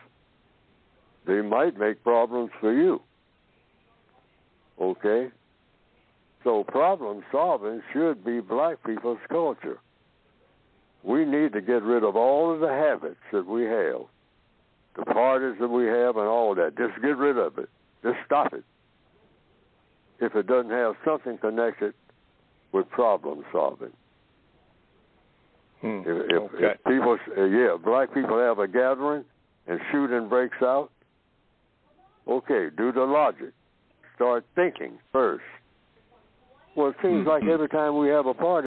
they might make problems for you. Okay? So problem solving should be black people's culture. we need to get rid of all of the habits that we have, the parties that we have and all that. Just get rid of it. Just stop it. If it doesn't have something connected with problem solving. If people, black people have a gathering and shooting breaks out, okay, do the logic. Start thinking first. Well, it seems like every time we have a party,